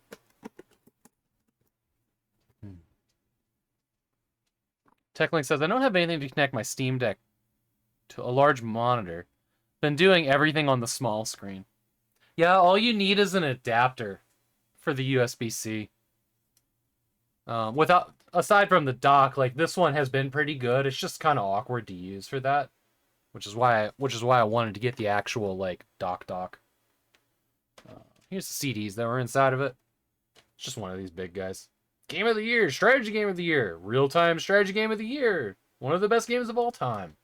TechLink says, I don't have anything to connect my Steam Deck to a large monitor. Been doing everything on the small screen. Yeah, all you need is an adapter for the USB-C. Aside from the dock, like this one has been pretty good. It's just kind of awkward to use for that, which is why I wanted to get the actual like dock. Here's the CDs that were inside of it. It's just one of these big guys. Game of the Year, Strategy Game of the Year, Real-Time Strategy Game of the Year, one of the best games of all time.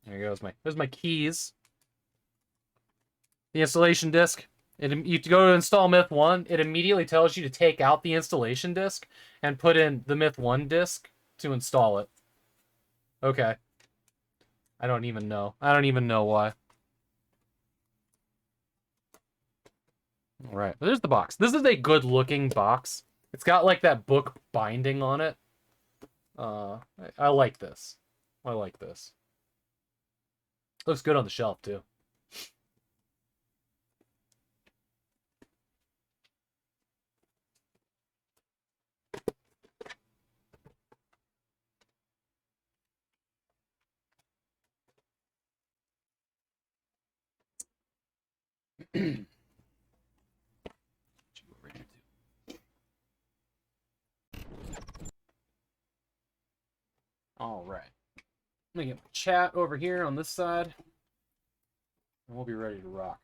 There goes there's my keys. The installation disk. You go to install Myth 1, it immediately tells you to take out the installation disk and put in the Myth 1 disk to install it. Okay. I don't even know. I don't even know why. All right. There's the box. This is a good-looking box. It's got like that book binding on it. I like this. I like this. Looks good on the shelf, too. All right. I'm gonna get my chat over here on this side, and we'll be ready to rock.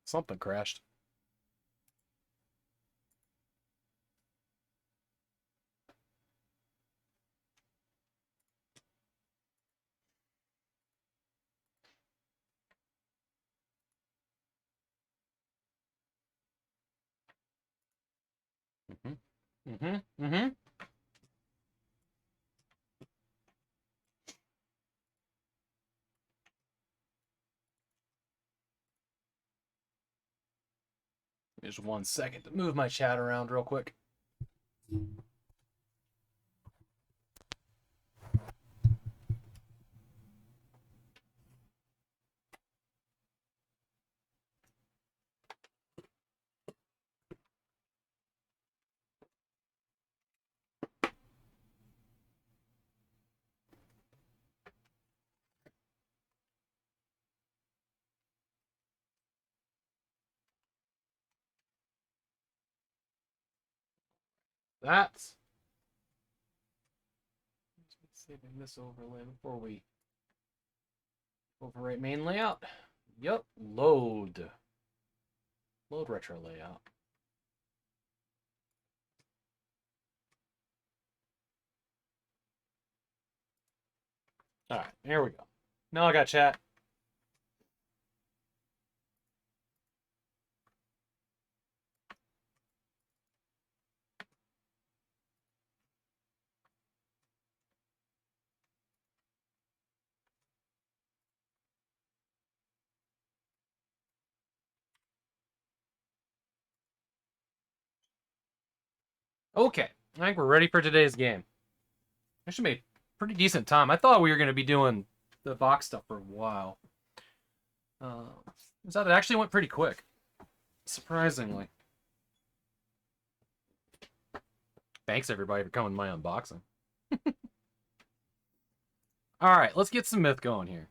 Something crashed. Mm-hmm. Just 1 second to move my chat around real quick. That's saving this overlay before we overwrite main layout. Yup, load retro layout. All right, here we go. Now I got chat. Okay, I think we're ready for today's game. I should make pretty decent time. I thought we were going to be doing the box stuff for a while. It actually went pretty quick, surprisingly. Thanks everybody for coming to my unboxing. All right, let's get some myth going here.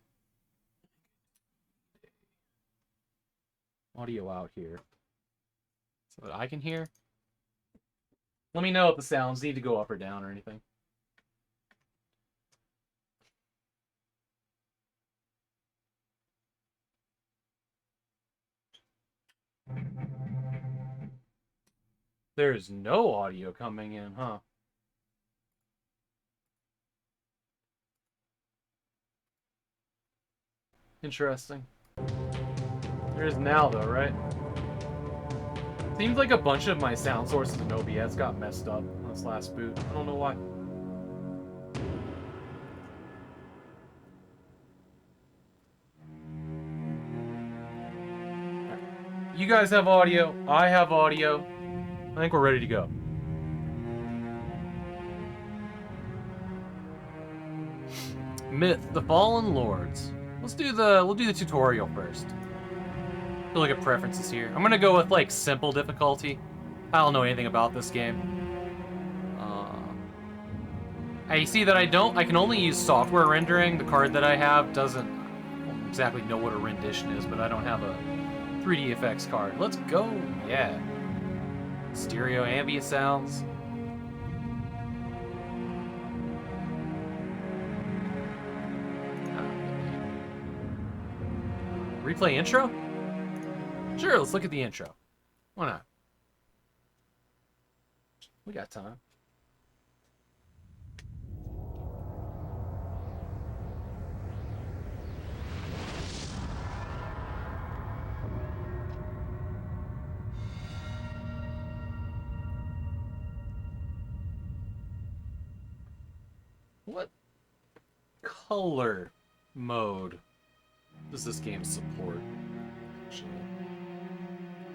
Audio out here so that I can hear. Let me know if the sounds need to go up or down or anything. There's no audio coming in, huh? Interesting. There is now, though, right? Seems like a bunch of my sound sources in OBS got messed up on this last boot. I don't know why. Right. You guys have audio. I have audio. I think we're ready to go. Myth: the Fallen Lords. We'll do the tutorial first. We'll look at preferences here. I'm gonna go with like simple difficulty. I don't know anything about this game. I see that I can only use software rendering. The card that I have doesn't exactly know what a rendition is, but I don't have a 3D effects card. Let's go. Yeah. Stereo ambient sounds. Replay intro? Sure, let's look at the intro. Why not? We got time. What color mode does this game support?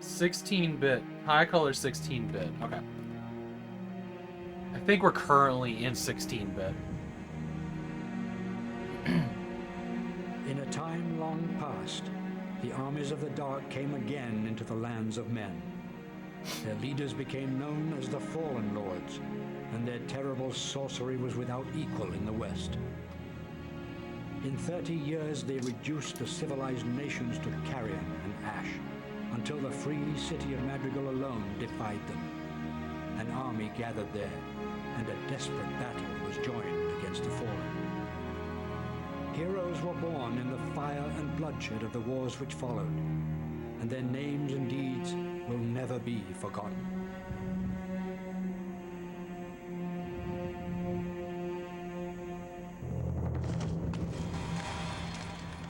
16-bit. High color 16-bit. Okay. I think we're currently in 16-bit. In a time long past, the armies of the dark came again into the lands of men. Their leaders became known as the Fallen Lords, and their terrible sorcery was without equal in the West. In 30 years, they reduced the civilized nations to carrion and ash, until the free city of Madrigal alone defied them. An army gathered there, and a desperate battle was joined against the Fallen. Heroes were born in the fire and bloodshed of the wars which followed, and their names and deeds will never be forgotten.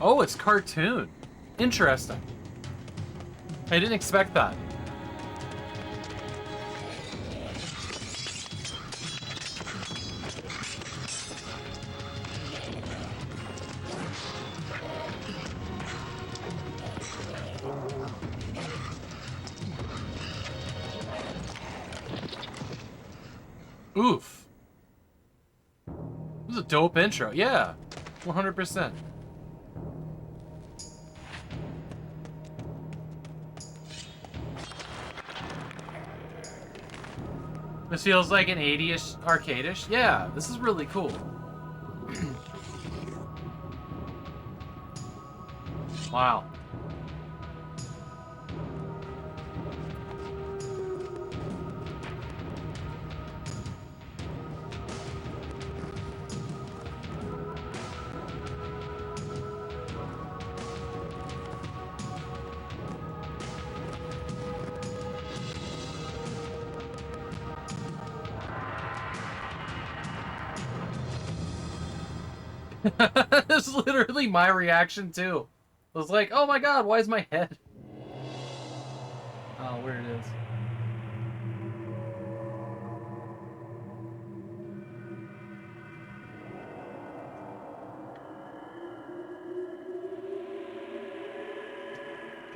Oh, it's cartoon. Interesting. I didn't expect that. Oof. This is a dope intro. Yeah, 100%. This feels like an 80-ish arcade-ish. Yeah, this is really cool. Wow. This is literally my reaction too. I was like, oh my god, why is my head? Oh, where it is.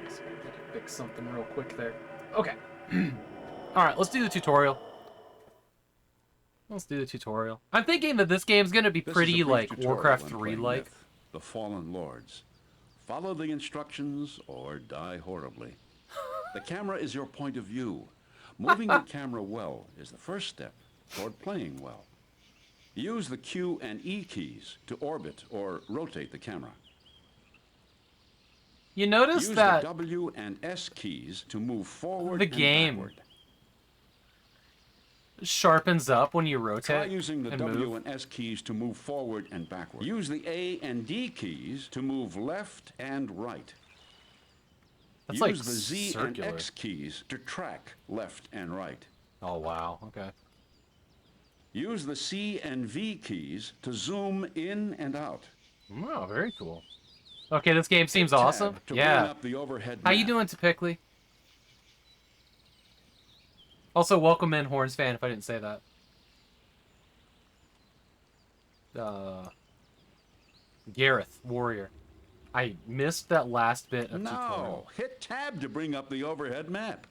Just fix something real quick there. Okay. Alright, let's do the tutorial. Let's do the tutorial. I'm thinking that this game's gonna be This is a pretty brief like tutorial Warcraft on 3 playing like. Myth, the Fallen Lords. Follow the instructions or die horribly. The camera is your point of view. Moving the camera well is the first step toward playing well. Use the Q and E keys to orbit or rotate the camera. You notice Use that the W and S keys to move forward the and game backward. sharpens up when you rotate Try using the and W move. and S keys to move forward and backward. Use the A and D keys to move left and right. That's Use like the Z circular. and X keys to track left and right. Oh wow, okay. Use the C and V keys to zoom in and out. Oh, very cool. Okay, this game seems Hit tab awesome. to bring Yeah. up the overhead How you map. doing, Topickley? Also, welcome in, Horns fan, if I didn't say that. Gareth, Warrior. I missed that last bit of No, tutorial. hit tab to bring up the overhead map.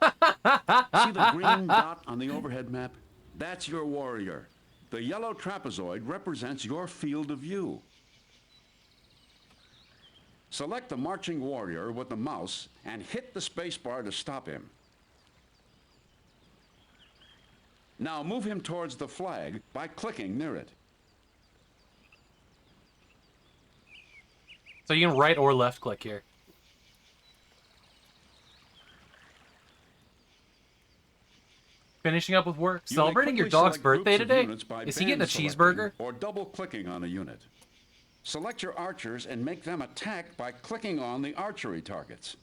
See the green dot on the overhead map? That's your warrior. The yellow trapezoid represents your field of view. Select the marching warrior with the mouse and hit the spacebar to stop him. Now move him towards the flag by clicking near it. So you can right or left click here. Finishing up with work. You may Celebrating your quickly dog's select groups birthday of today? units by Is he getting a band selecting cheeseburger? or double-clicking on a unit. Select your archers and make them attack by clicking on the archery targets.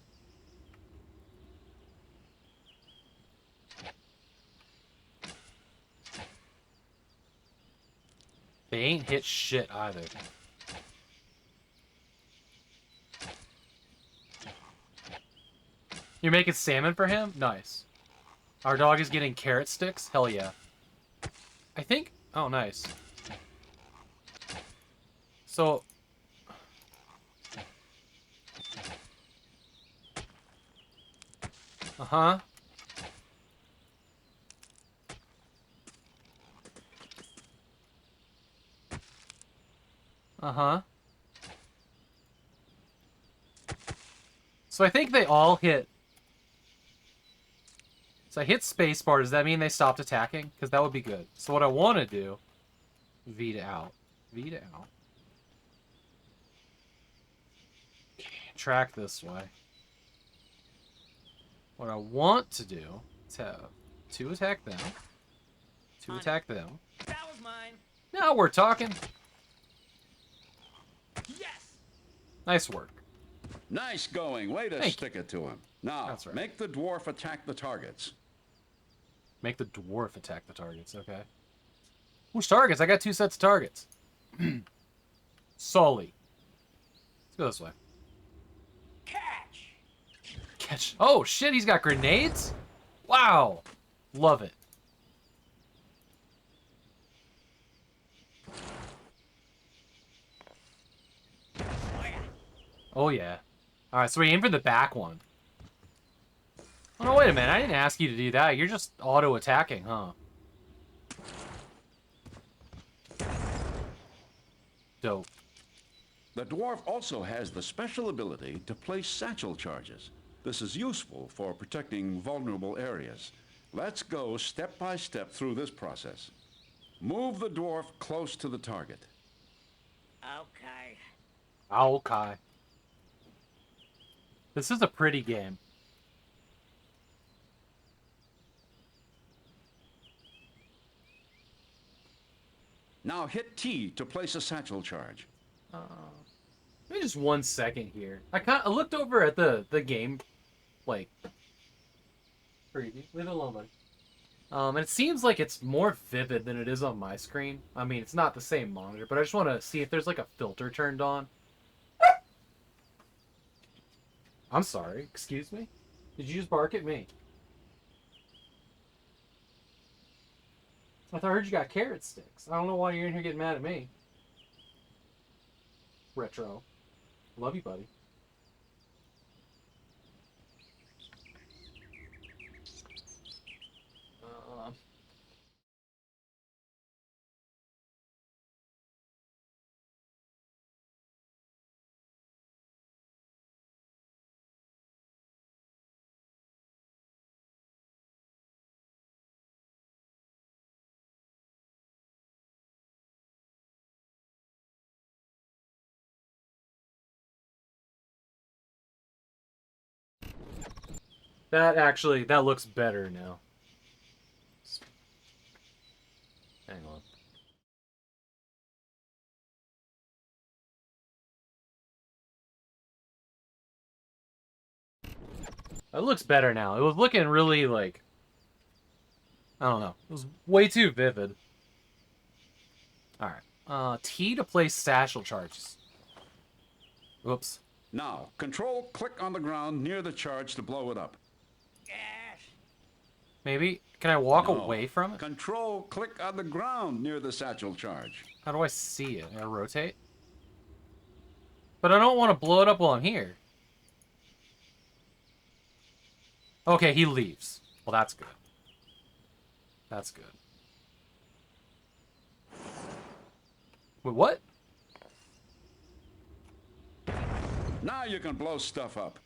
They ain't hit shit either. You're making salmon for him? Nice. Our dog is getting carrot sticks? Hell yeah. I think... Oh, nice. So... Uh-huh. Uh-huh. So I think they all hit... So I hit spacebar. Does that mean they stopped attacking? Because that would be good. So what I want to do... V to out. V to out. Track this way. What I want to do is have two attack them. Two attack them. That was mine. Now we're talking. Yes. Nice work. Nice going. Way to Thank stick it to him. Now, That's right. make the dwarf attack the targets. Make the dwarf attack the targets, okay. Which targets? I got two sets of targets. Sully. Let's go this way. Catch. Catch. Oh, shit, he's got grenades? Wow. Love it. Oh, yeah. Alright, so we aim for the back one. Oh, no, wait a minute. I didn't ask you to do that. You're just auto-attacking, huh? Dope. The dwarf also has the special ability to place satchel charges. This is useful for protecting vulnerable areas. Let's go step by step through this process. Move the dwarf close to the target. Okay. Okay. This is a pretty game. Now hit T to place a satchel charge. Maybe just 1 second here. I looked over at the game, like, preview. Leave it alone, buddy. And it seems like it's more vivid than it is on my screen. I mean, it's not the same monitor, but I just want to see if there's like a filter turned on. I'm sorry. Excuse me? Did you just bark at me? I thought I heard you got carrot sticks. I don't know why you're in here getting mad at me. Retro. Love you, buddy. That looks better now. Hang on. It looks better now. It was looking really, like... I don't know. It was way too vivid. Alright. T to place satchel charges. Whoops. Now, control click on the ground near the charge to blow it up. Gas. Maybe? Can I walk No. away from it? Control click on the ground near the satchel charge. How do I see it? I rotate? But I don't want to blow it up while I'm here. Okay, he leaves. Well, that's good. That's good. Wait, what? Now you can blow stuff up.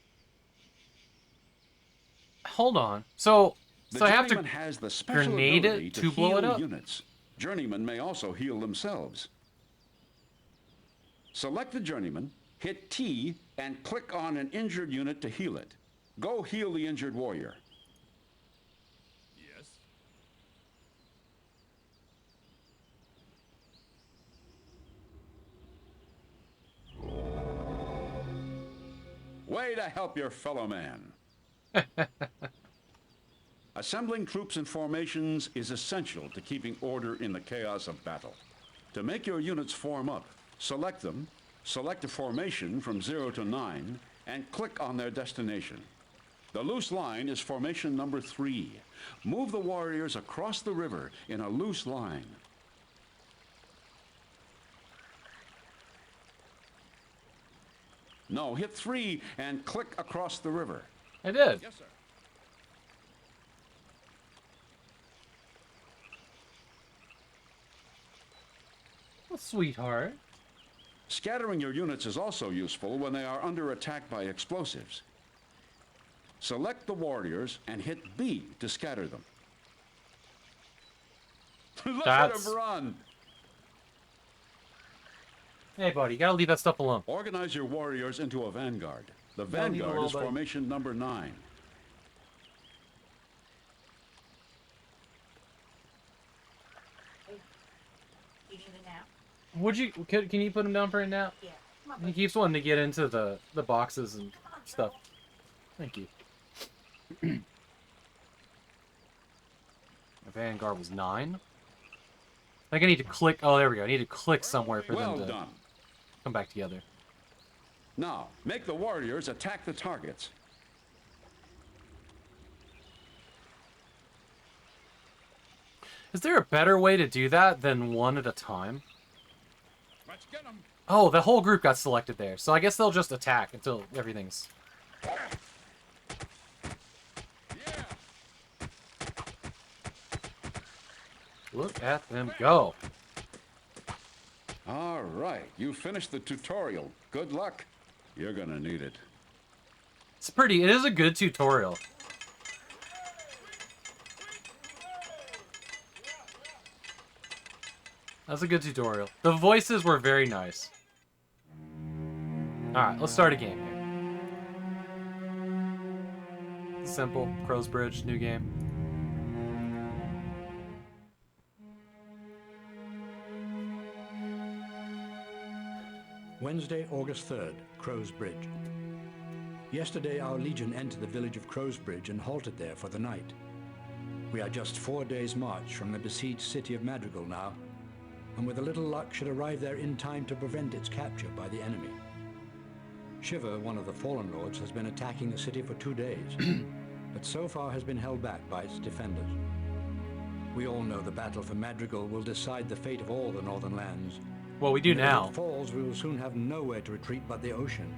Hold on. So The I have to journeyman has the special grenade ability it to to blow it heal up? units. Journeymen may also heal themselves. Select the journeyman, hit T, and click on an injured unit to heal it. Go heal the injured warrior. Yes. Way to help your fellow man. Assembling troops and formations is essential to keeping order in the chaos of battle. To make your units form up, select them, select a formation from 0 to 9, and click on their destination. The loose line is formation number 3. Move the warriors across the river in a loose line. No, hit 3 and click across the river. I did. Yes, sir. Oh, sweetheart. Scattering your units is also useful when they are under attack by explosives. Select the warriors and hit B to scatter them. Look That's- at him run! Hey, buddy, you gotta leave that stuff alone. Organize your warriors into a vanguard. The Gotta leave it vanguard alone, is buddy. formation number 9. You need a nap? Would you? Can you put him down for a nap? Yeah. Come on, He buddy. keeps wanting to get into the boxes and stuff. Thank you. The vanguard was 9. I think I need to click. Oh, there we go. I need to click somewhere for Well them to done. come back together. Now, make the warriors attack the targets. Is there a better way to do that than one at a time? Let's get him. Oh, the whole group got selected there. So I guess they'll just attack until everything's... Yeah. Look at them go. All right, you finished the tutorial. Good luck. You're gonna need it. It is a good tutorial. That's a good tutorial. The voices were very nice. Alright, let's start a game here. Simple. Crow's Bridge, new game. Wednesday, August 3rd, Crow's Bridge. Yesterday, our legion entered the village of Crow's Bridge and halted there for the night. We are just 4 days' march from the besieged city of Madrigal now, and with a little luck should arrive there in time to prevent its capture by the enemy. Shiva, one of the fallen lords, has been attacking the city for 2 days, but so far has been held back by its defenders. We all know the battle for Madrigal will decide the fate of all the northern lands. Well, we do And if now. it falls, we will soon have nowhere to retreat but the ocean.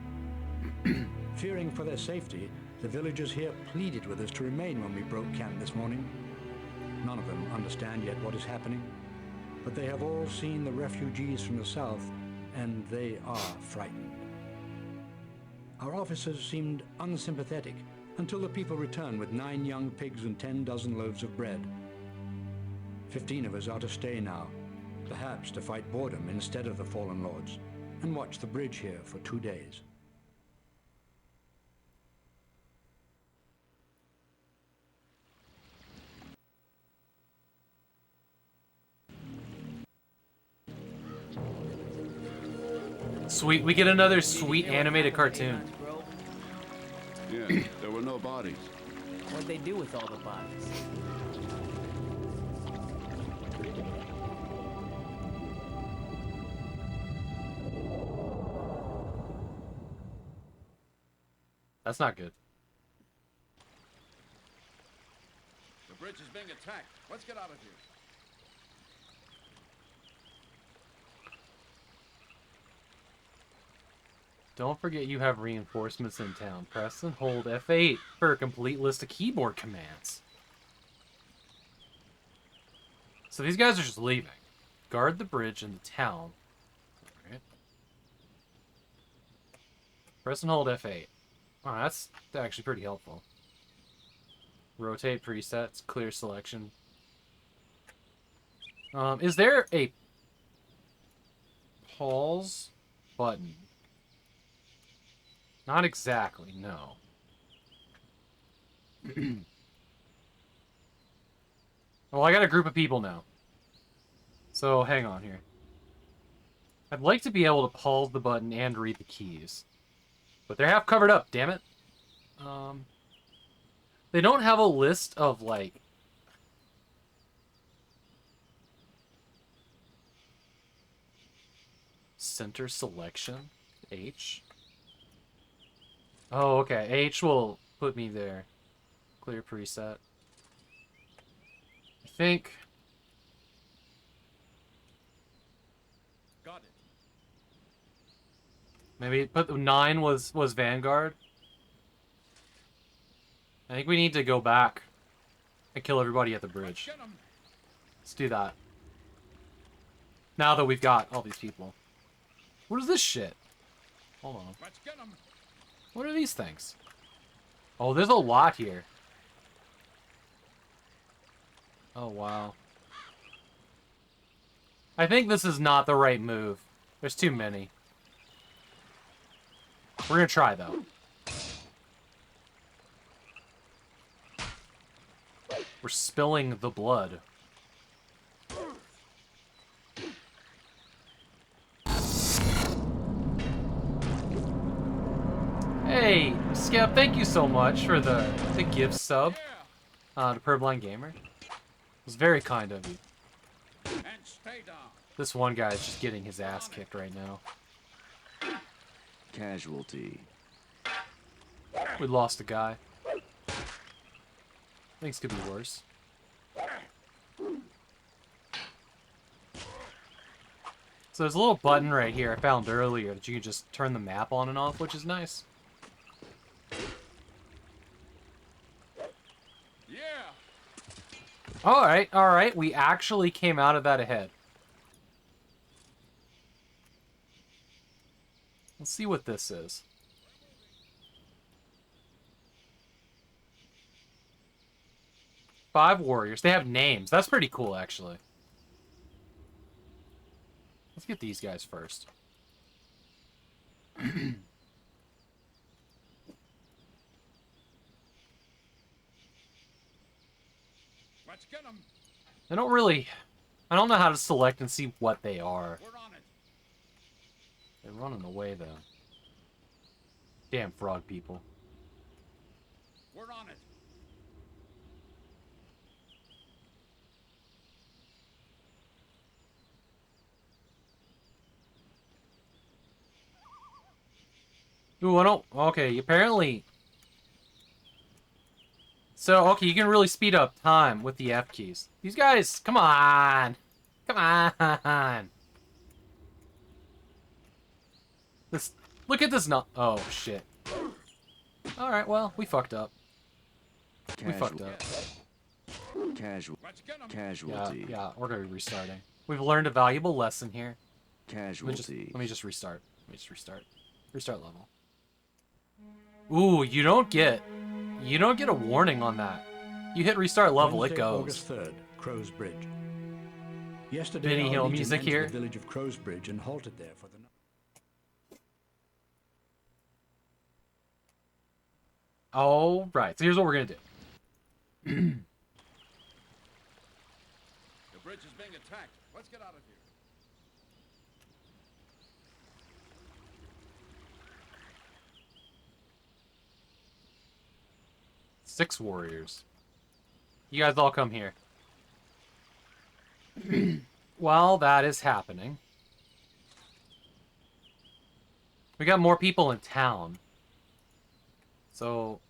Fearing for their safety, the villagers here pleaded with us to remain when we broke camp this morning. None of them understand yet what is happening, but they have all seen the refugees from the south, and they are frightened. Our officers seemed unsympathetic until the people returned with 9 young pigs and 10 dozen loaves of bread. 15 of us are to stay now, perhaps to fight boredom instead of the fallen lords, and watch the bridge here for 2 days. Sweet, we get another sweet animated cartoon. Yeah, there were no bodies. What'd they do with all the bodies? That's not good. The bridge is being attacked. Let's get out of here. Don't forget you have reinforcements in town. Press and hold F8 for a complete list of keyboard commands. So these guys are just leaving. Guard the bridge in the town. Alright. Press and hold F8. Oh, that's actually pretty helpful. Rotate presets, clear selection. Is there a pause button? Not exactly, no. Well, I got a group of people now. So, hang on here. I'd like to be able to pause the button and read the keys. But they're half covered up, damn it. They don't have a list of, like... Center selection? H? Oh, okay. H will put me there. Clear preset. I think... Got it. Maybe put 9 was Vanguard. I think we need to go back and kill everybody at the bridge. Get 'em. Let's do that. Now that we've got all these people. What is this shit? Hold on. Let's get 'em. What are these things? Oh, there's a lot here. Oh, wow. I think this is not the right move. There's too many. We're gonna try, though. We're spilling the blood. Hey, Skep, thank you so much for the gift sub to Purblind Gamer. It was very kind of you. And stay down. This one guy is just getting his ass kicked right now. Casualty. We lost a guy. Things could be worse. So there's a little button right here I found earlier that you can just turn the map on and off, which is nice. Yeah. Alright, we actually came out of that ahead. Let's see what this is. 5 warriors. They have names. That's pretty cool, actually. Let's get these guys first. Let's get 'em. I don't know how to select and see what they are. We're on it. They're running away, though. Damn frog people. We're on it. Ooh, I don't... Okay, apparently... So, okay, you can really speed up time with the F keys. These guys, come on! Come on! This... Look at this not... Oh, shit. Alright, well, we fucked up. We fucked up. Casual. Let's get 'em. Casualty. Yeah, we're gonna be restarting. We've learned a valuable lesson here. Casualty. Let me just restart. Restart level. Ooh, you don't get a warning on that. You hit restart level, Wednesday, it goes. August 3rd, Crow's Bridge. Yesterday, Benny our Hill legion music entered here. the village of Crow's Bridge and halted there for the night. Oh, right. So here's what we're gonna do. The bridge is being attacked. Let's get out of here. 6 warriors. You guys all come here. While that is happening, we got more people in town. So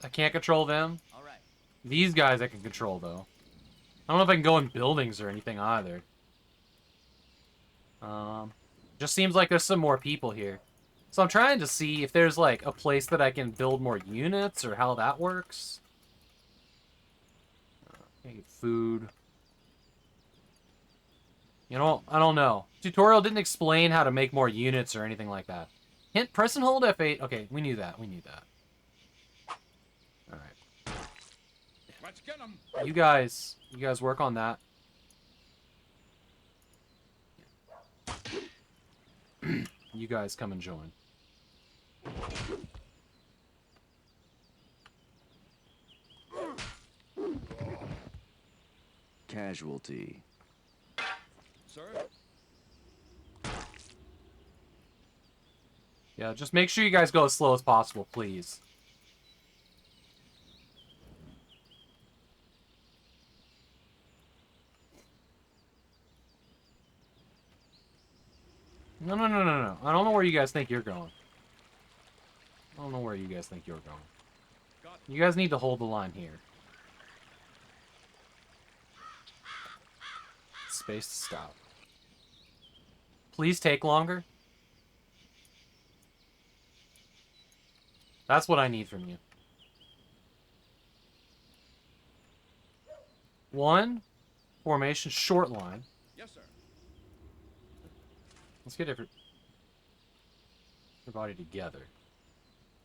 I can't control them. All right. These guys I can control, though. I don't know if I can go in buildings or anything either. Just seems like there's some more people here. So I'm trying to see if there's, like, a place that I can build more units or how that works. Maybe food. You know, I don't know. Tutorial didn't explain how to make more units or anything like that. Hint, press and hold F8. Okay, we knew that. We knew that. Alright. Let's get them. You guys work on that. You guys come and join. Casualty. Sir? Yeah, just make sure you guys go as slow as possible, please. No. I don't know where you guys think you're going. I don't know where you guys think you're going. You guys need to hold the line here. Space to stop. Please take longer. That's what I need from you. 1, formation, short line. Yes, sir. Let's get everybody together.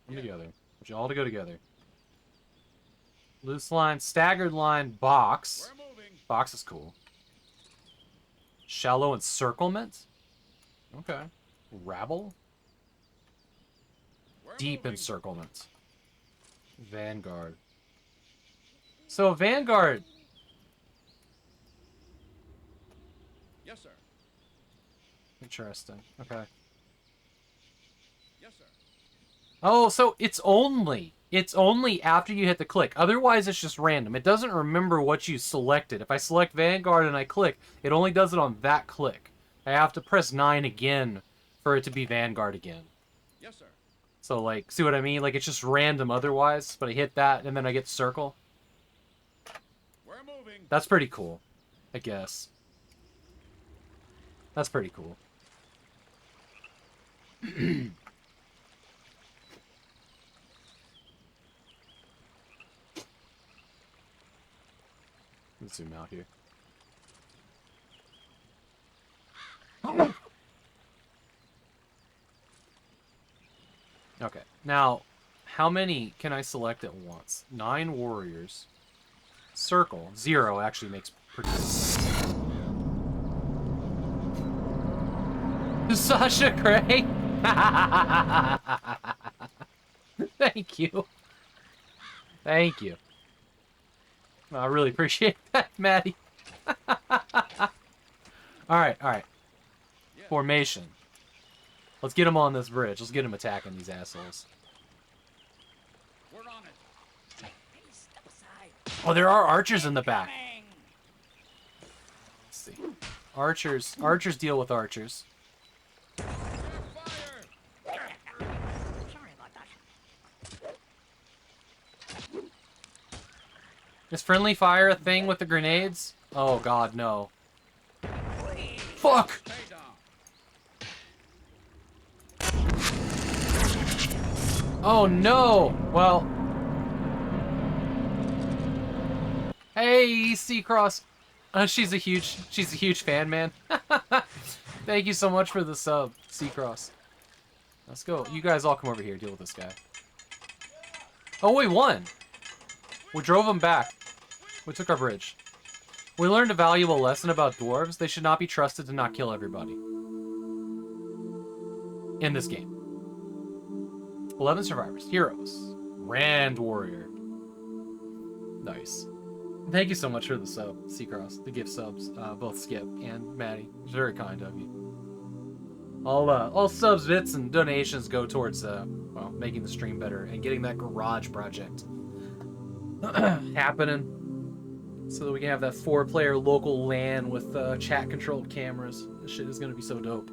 Come together. Want you all to go together. Loose line, staggered line, box. We're moving. Box is cool. Shallow encirclement. Okay. Rabble. We're Deep moving. encirclement. Vanguard. So Vanguard. Yes, sir. Interesting. Okay. Yes, sir. Oh, so it's only after you hit the click. Otherwise, it's just random. It doesn't remember what you selected. If I select Vanguard and I click, it only does it on that click. I have to press 9 again for it to be Vanguard again. Yes, sir. So, like, see what I mean? Like, it's just random otherwise, but I hit that and then I get circle. We're moving. That's pretty cool, I guess. That's pretty cool. Let's zoom out here. Okay, now, how many can I select at once? 9 warriors. Circle. 0 actually makes pretty good sense. Sasha Gray? Thank you. Thank you. I really appreciate that, Maddie. Alright. Formation. Let's get them on this bridge. Let's get them attacking these assholes. We're on it. Hey, step aside. Oh, there are archers in the back. Coming. Let's see. Archers deal with archers. Fire! Sorry about that. Is friendly fire a thing with the grenades? Oh god, no. Fuck! Stay down. Oh no! Well... Hey, Seacross! She's a huge fan, man. Thank you so much for the sub, Seacross. Let's go. You guys all come over here, deal with this guy. Oh, we won! We drove him back. We took our bridge. We learned a valuable lesson about dwarves. They should not be trusted to not kill everybody. In this game. 11 survivors. Heroes. Rand Warrior. Nice. Thank you so much for the sub, Seacross. The gift subs. Both Skip and Maddie. It's very kind of you. All subs, bits, and donations go towards well, making the stream better and getting that garage project happening, so that we can have that 4-player local LAN with chat-controlled cameras. This shit is gonna be so dope.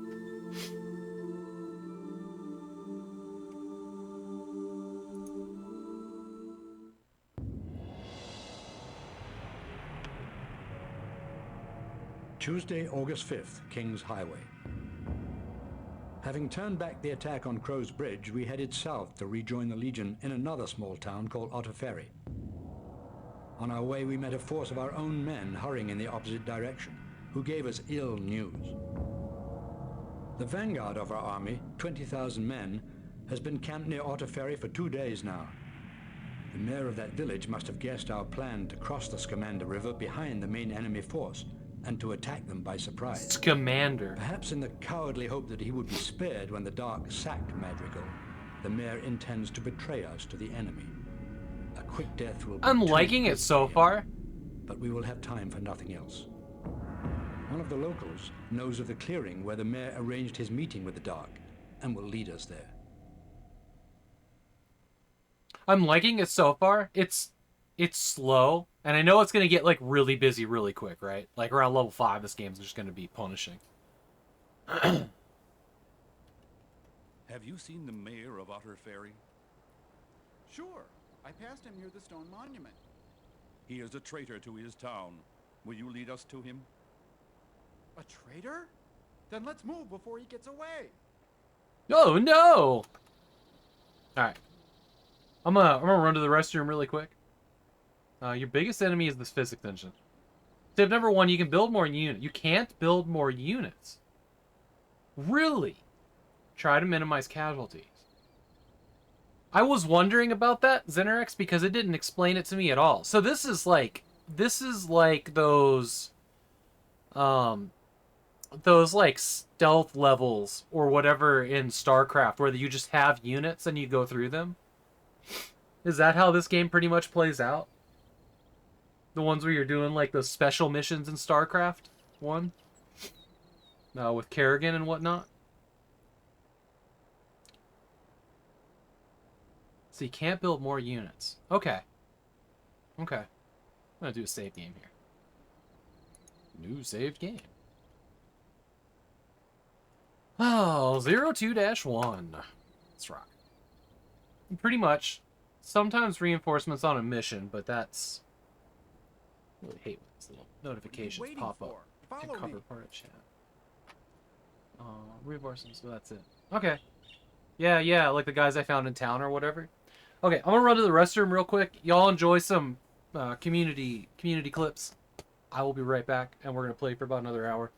Tuesday, August 5th, King's Highway. Having turned back the attack on Crow's Bridge, we headed south to rejoin the Legion in another small town called Otterferry. On our way, we met a force of our own men hurrying in the opposite direction, who gave us ill news. The vanguard of our army, 20,000 men, has been camped near Otterferry for 2 days now. The mayor of that village must have guessed our plan to cross the Scamander River behind the main enemy force and to attack them by surprise. Scamander. Perhaps in the cowardly hope that he would be spared when the Dark sacked Madrigal, the mayor intends to betray us to the enemy. A quick death will be I'm too liking it quick so for him, far. but we will have time for nothing else. One of the locals knows of the clearing where the mayor arranged his meeting with the Dark and will lead us there. I'm liking it so far. It's slow, and I know it's gonna get like really busy really quick, right? Like around level 5, this game's just gonna be punishing. Have you seen the mayor of Otterferry? Sure. I passed him near the stone monument. He is a traitor to his town. Will you lead us to him? A traitor? Then let's move before he gets away. Oh no! Alright. I'm gonna run to the restroom really quick. Your biggest enemy is this physics engine. Tip number 1, you can build more units. You can't build more units. Really? Try to minimize casualties. I was wondering about that, Zenerex, because it didn't explain it to me at all. So this is like those like stealth levels or whatever in StarCraft where you just have units and you go through them. Is that how this game pretty much plays out? The ones where you're doing like those special missions in StarCraft 1? With Kerrigan and whatnot? So you can't build more units. Okay. Okay. I'm gonna do a save game here. New saved game. Oh, 02-1. Let's rock. Pretty much. Sometimes reinforcements on a mission, but that's... I really hate when these little notifications pop up. And cover part of chat. Reinforcements, so that's it. Okay. Yeah, like the guys I found in town or whatever. Okay, I'm gonna run to the restroom real quick. Y'all enjoy some community clips. I will be right back, and we're gonna play for about another hour.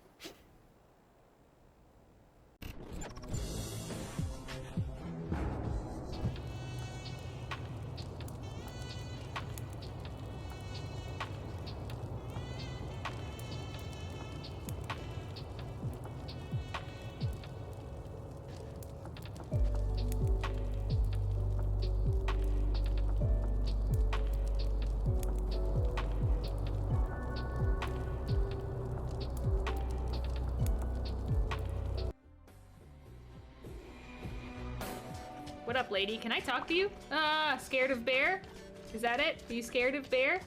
What up, lady? Can I talk to you? Scared of bear? Is that it? Are you scared of bear?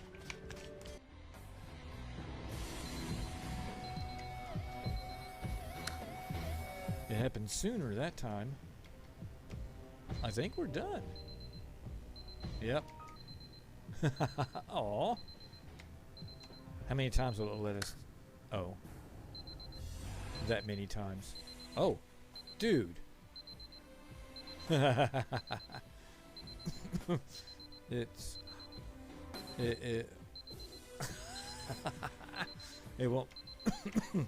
It happened sooner that time. I think we're done. Yep. Aw. How many times will it let us... Oh. That many times. Oh. Dude. It's... It won't... wait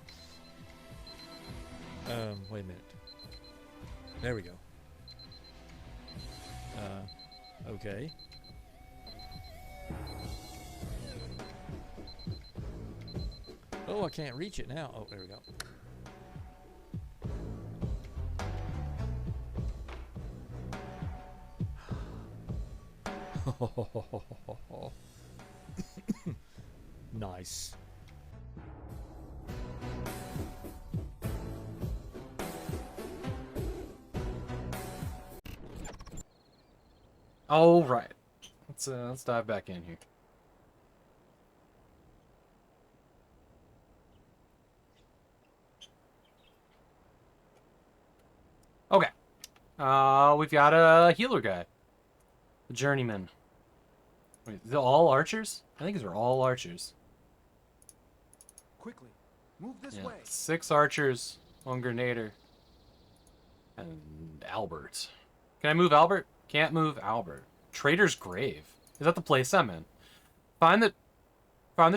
a minute. There we go. Okay. Oh, I can't reach it now. Oh, there we go. Nice. Oh, right. Let's dive back in here. Okay. We've got a healer guy. The journeyman. Wait, is it all archers? I think these are all archers. Quickly, move this Yeah, way. 6 archers, 1 grenader, and Albert. Can I move Albert? Can't move Albert. Traitor's Grave. Is that the place I'm in? Find the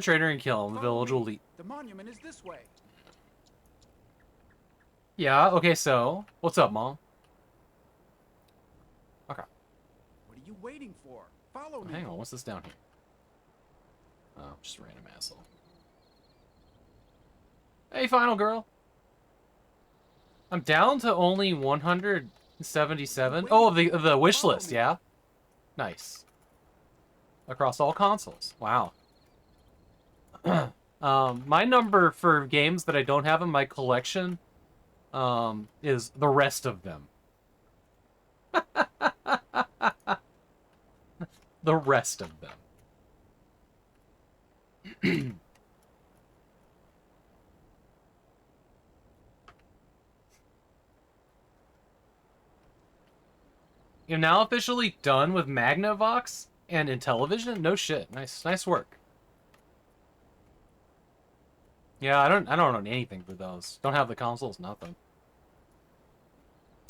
traitor and kill him. The village will lead. The monument is this way. Yeah, okay, so what's up, Mom? Okay. What are you waiting for? Follow me. Hang on, what's this down here? Oh, just a random asshole. Hey, final girl. I'm down to only 177. Oh, the wish list, yeah? Nice. Across all consoles. Wow. My number for games that I don't have in my collection is the rest of them. The rest of them. You're now officially done with Magnavox and Intellivision? No shit. Nice work. Yeah, I don't own anything for those. Don't have the consoles, nothing.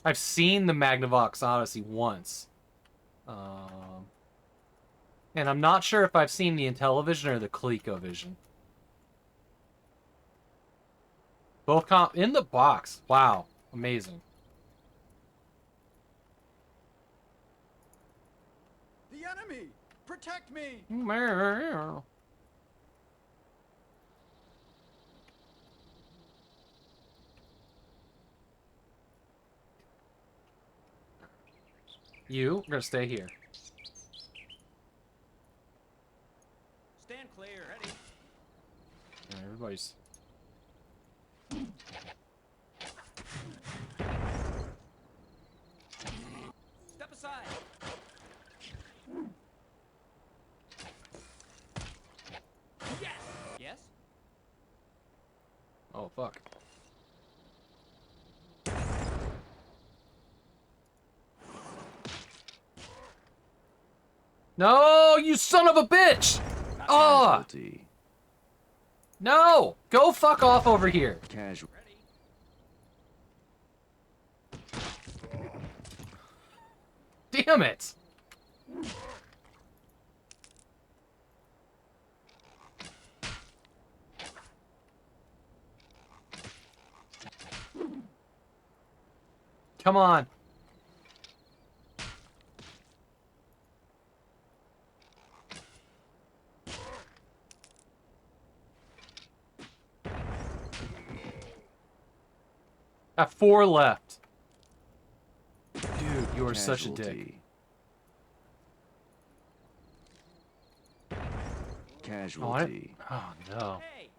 I've seen the Magnavox Odyssey once. And I'm not sure if I've seen the Intellivision or the ColecoVision. Both in the box. Wow. Amazing. The enemy! Protect me! You're gonna stay here. Stand clear, ready. Yeah, everybody's... Step aside. Yes. Yes. Oh, fuck. No, you son of a bitch! Oh! Casualty. No! Go fuck off over here. Casual. Damn it! Come on. Got 4 left. Dude, you are such a dick. Casualty. Oh, no. Hey.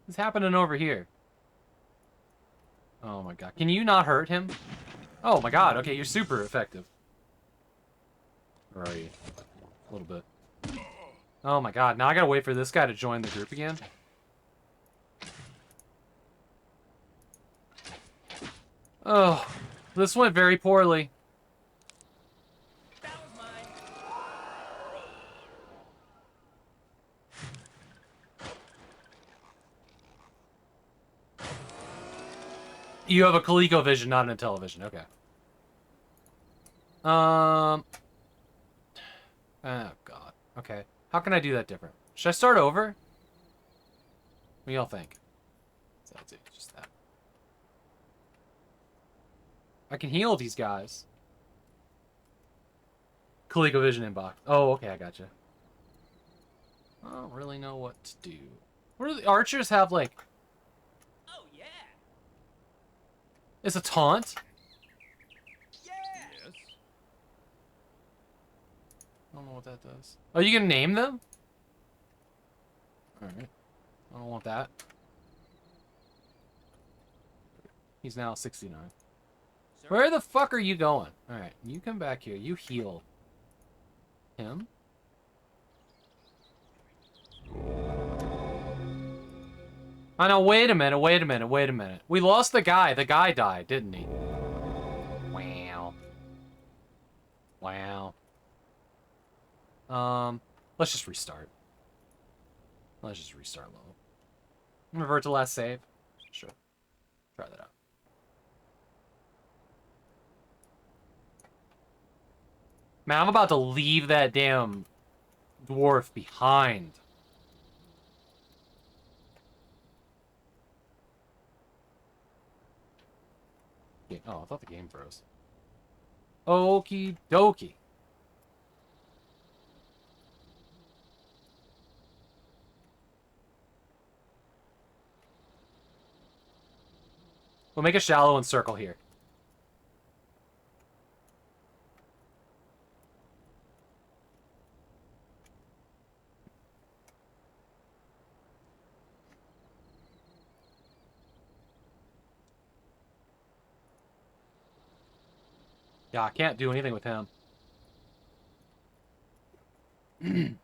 What's happening over here? Oh my god. Can you not hurt him? Oh my god, okay, you're super effective. Where are you? A little bit. Oh my god, now I gotta wait for this guy to join the group again? Oh, this went very poorly. That was mine. You have a ColecoVision, not an Intellivision. Okay. Oh, God. Okay. How can I do that different? Should I start over? What do y'all think? So I'll do just that. I can heal these guys. ColecoVision inbox. Oh, okay, I gotcha. I don't really know what to do. What do the archers have, like... Oh yeah. It's a taunt? Yeah. Yes. I don't know what that does. Oh, you can name them? Alright. I don't want that. He's now 69. sir. Where the fuck are you going? Alright, you come back here. You heal him. Oh, no, wait a minute, wait a minute, wait a minute. We lost the guy. The guy died, didn't he? Wow. Wow. Let's just restart. Let's just restart level. Revert to last save. Sure. Try that out. Man, I'm about to leave that damn dwarf behind. Oh, I thought the game froze. Okie dokie. We'll make a shallow and circle here. Yeah, I can't do anything with him. Do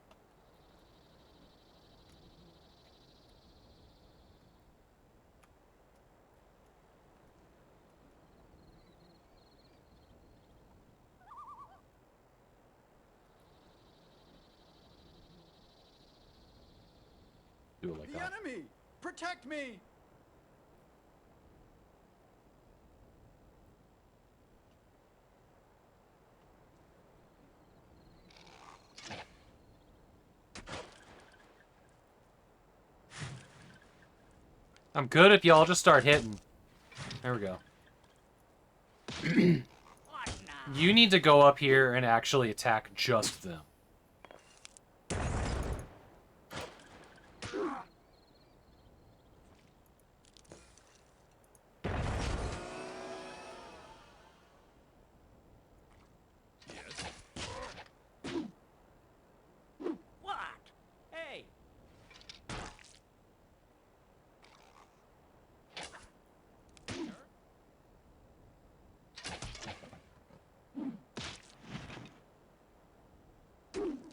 it like The that. enemy! Protect me! I'm good if y'all just start hitting. There we go. You need to go up here and actually attack just them. What? Hey.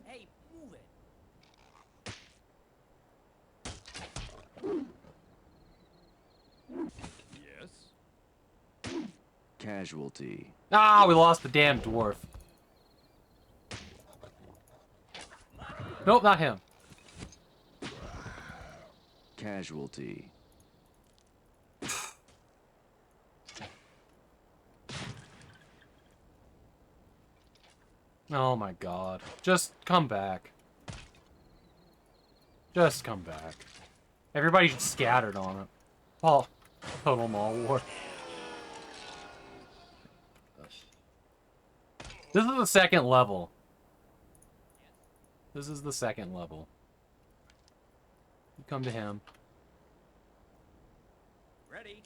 Hey, move it. Yes? Casualty. Ah, we lost the damn dwarf. Nope, not him. Casualty. Oh my god. Just come back. Just come back. Everybody scattered on it. Oh, total mall war. This is the second level. This is the second level. You come to him. Ready.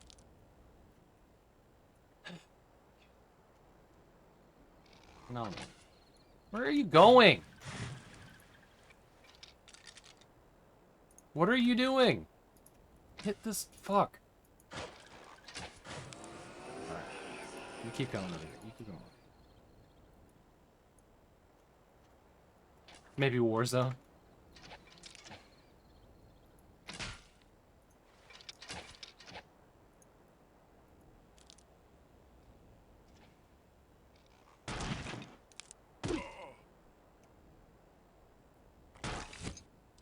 No. Where are you going? What are you doing? Hit this fuck. Alright. You keep going over here. You keep going. Maybe Warzone?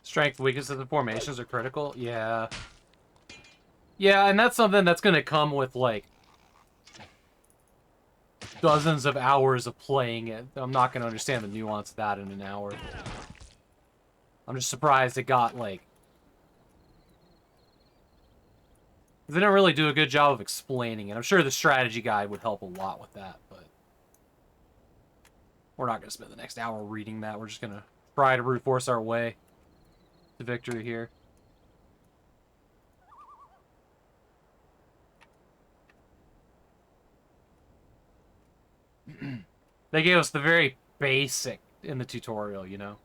Strength, weakness of the formations are critical? Yeah. Yeah, and that's something that's gonna come with, like, dozens of hours of playing it. I'm not gonna understand the nuance of that in an hour. I'm just surprised it got, like... They didn't really do a good job of explaining it. I'm sure the strategy guide would help a lot with that, but... We're not gonna spend the next hour reading that. We're just gonna try to brute force our way to victory here. They gave us the very basic in the tutorial, you know?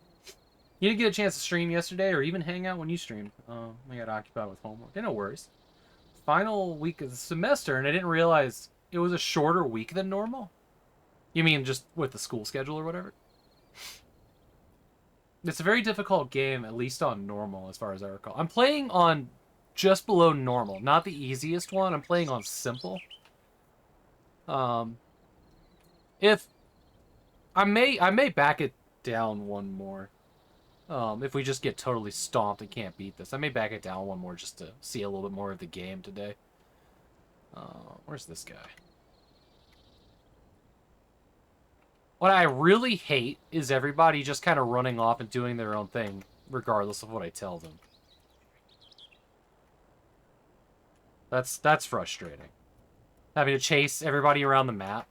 You didn't get a chance to stream yesterday or even hang out when you streamed. I got occupied with homework. Yeah, no worries. Final week of the semester, and I didn't realize it was a shorter week than normal? You mean just with the school schedule or whatever? It's a very difficult game, at least on normal, as far as I recall. I'm playing on just below normal, not the easiest one. I'm playing on simple. If I may back it down one more. If we just get totally stomped and can't beat this, I may back it down one more just to see a little bit more of the game today. Where's this guy? What I really hate is everybody just kind of running off and doing their own thing, regardless of what I tell them. That's frustrating. Having to chase everybody around the map.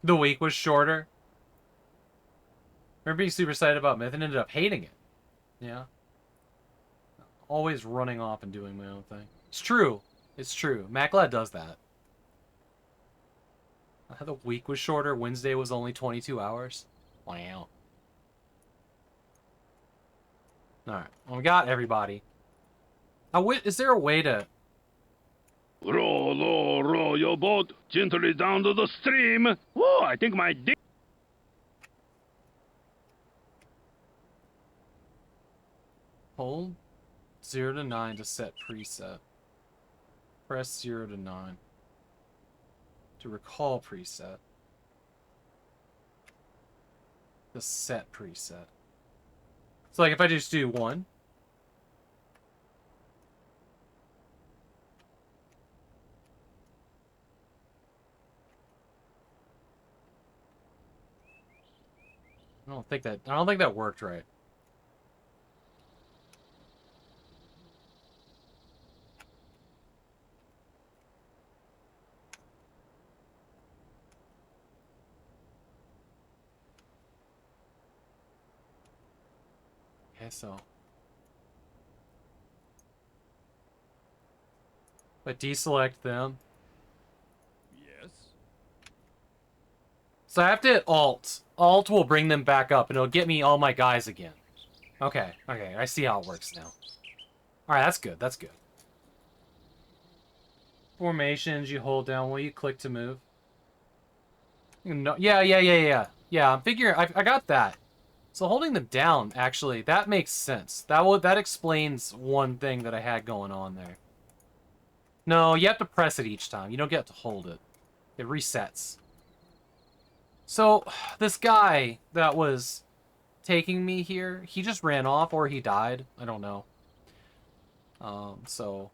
The week was shorter. I remember being super excited about Myth and ended up hating it. Yeah. Always running off and doing my own thing. It's true. It's true. MacLad does that. The week was shorter. Wednesday was only 22 hours. Wow. Alright. Well, we got everybody. Is there a way to... Row your boat gently down to the stream. Whoa, I think my dick... Hold 0 to 9 to set preset. Press 0 to 9. To recall preset. The set preset. So like if I just do 1. I don't think that worked right. Okay, so if I deselect them. Yes. So I have to hit Alt. Alt will bring them back up, and it'll get me all my guys again. Okay, okay, I see how it works now. Alright, that's good, that's good. Formations, you hold down while you click to move. No, yeah. I'm figuring, I got that. So holding them down, actually, that makes sense. That explains one thing that I had going on there. No, you have to press it each time. You don't get to hold it. It resets. So, this guy that was taking me here, he just ran off or he died. I don't know. So,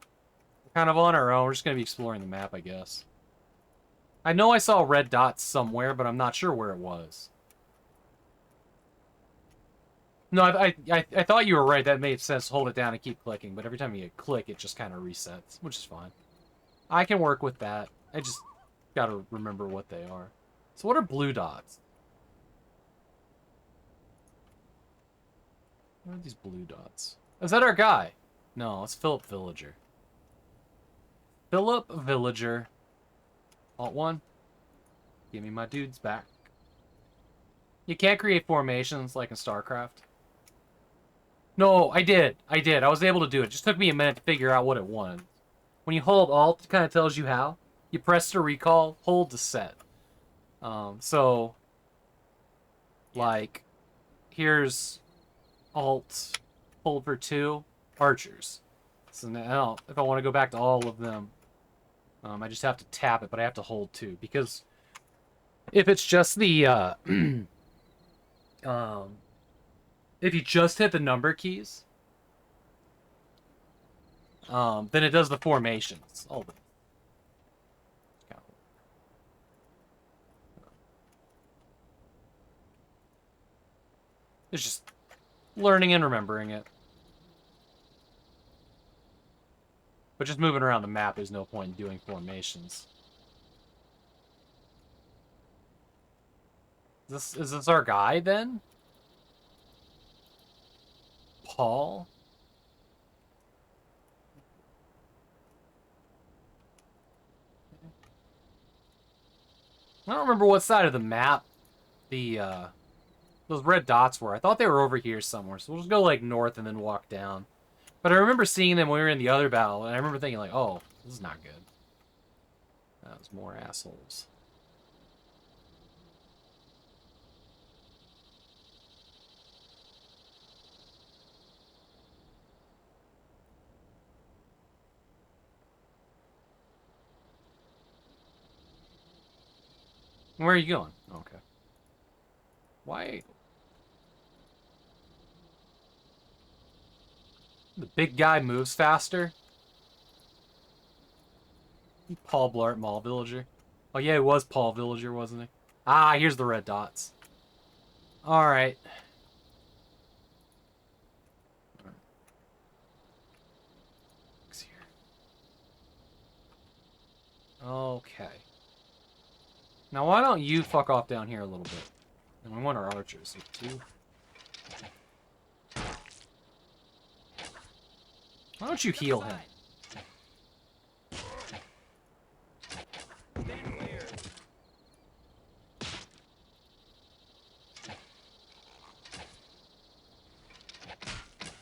we're kind of on our own. We're just going to be exploring the map, I guess. I know I saw red dots somewhere, but I'm not sure where it was. No, I thought you were right. That made sense. Hold it down and keep clicking, but every time you click, it just kind of resets, which is fine. I can work with that. I just gotta remember what they are. So what are blue dots? What are these blue dots? Is that our guy? No, it's Philip Villager. Philip Villager. Alt 1. Give me my dudes back. You can't create formations like in StarCraft. No, I did. I was able to do it. It just took me a minute to figure out what it wanted. When you hold Alt, it kind of tells you how. You press to recall, hold to set. So, like, here's Alt, hold for 2, archers. So now, if I want to go back to all of them, I just have to tap it, but I have to hold 2. Because if it's just the, if you just hit the number keys, then it does the formations. Oh, it's just learning and remembering it. But just moving around the map, there's no point in doing formations. Is this our guy, then? Paul? I don't remember what side of the map those red dots were. I thought they were over here somewhere, so we'll just go, like, north and then walk down. But I remember seeing them when we were in the other battle, and I remember thinking, like, oh, this is not good. That was more assholes. Where are you going? Okay. Why? The big guy moves faster? Paul Blart Mall Villager. Oh yeah, it was Paul Villager, wasn't he? Ah, here's the red dots. Alright. Okay. Now why don't you fuck off down here a little bit? And we want our archers, so 2. Why don't you heal him? Stand clear.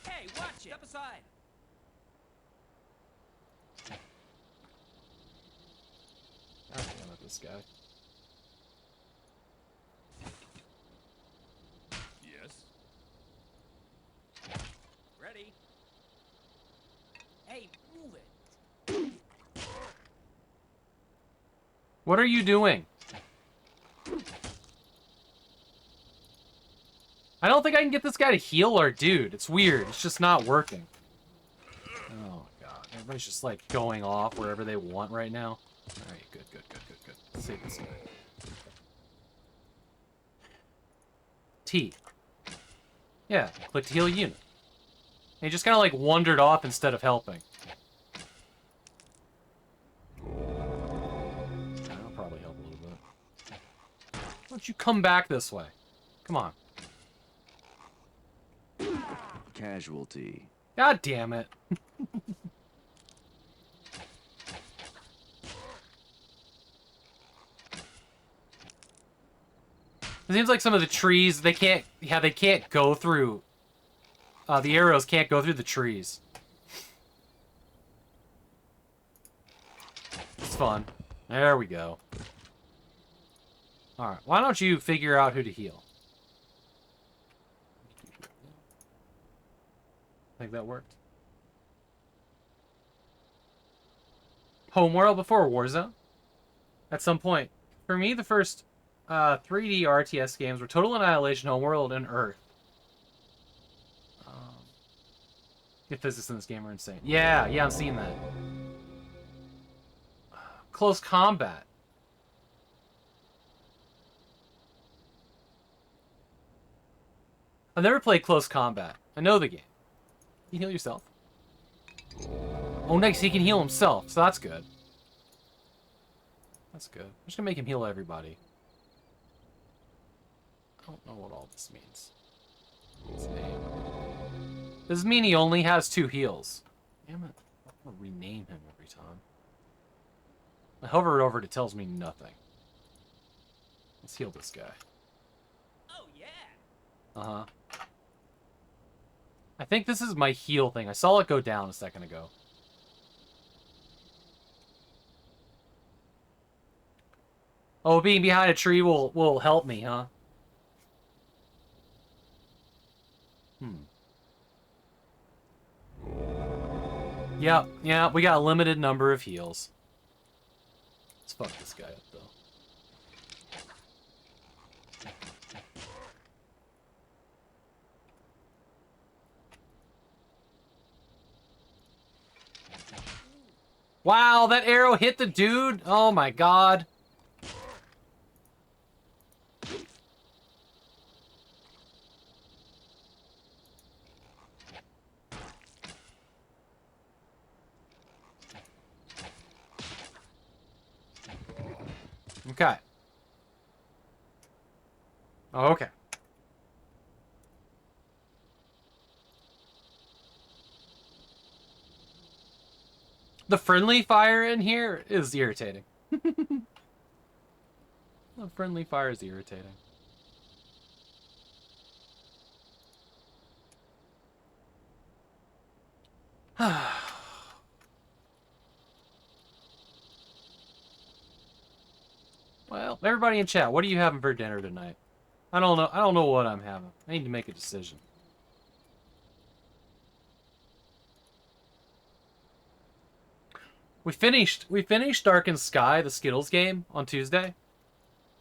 Hey, watch it. Step aside. God damn it, this guy. Yes. Ready. Hey, move it. What are you doing? I don't think I can get this guy to heal our dude. It's weird. It's just not working. Oh, God. Everybody's just, like, going off wherever they want right now. Alright, good. Save this guy. T. Yeah, click to heal a unit. And he just kind of, like, wandered off instead of helping. That'll probably help a little bit. Why don't you come back this way? Come on. Casualty. God damn it. It seems like some of the trees, they can't go through, the arrows can't go through the trees. It's fun. There we go. Alright, why don't you figure out who to heal? I think that worked. Homeworld before Warzone? At some point. For me, the first 3D RTS games were Total Annihilation, Homeworld, and Earth. The physics in this game are insane. Yeah, I'm seeing that. Close Combat. I've never played Close Combat. I know the game. You heal yourself. Oh, nice. He can heal himself, so that's good. That's good. I'm just gonna make him heal everybody. I don't know what all this means. His name. Does this mean he only has 2 heals? Damn it. I'm gonna rename him every time. I hover it over, it tells me nothing. Let's heal this guy. Oh, yeah. Uh-huh. I think this is my heal thing. I saw it go down a second ago. Oh, being behind a tree will help me, huh? Yeah, we got a limited number of heals. Let's fuck this guy up, though. Wow, that arrow hit the dude? Oh my god. Okay. Oh, okay. The friendly fire in here is irritating. The friendly fire is irritating. Well, everybody in chat, what are you having for dinner tonight? I don't know. I don't know what I'm having. I need to make a decision. We finished Darkened Sky, the Skittles game, on Tuesday.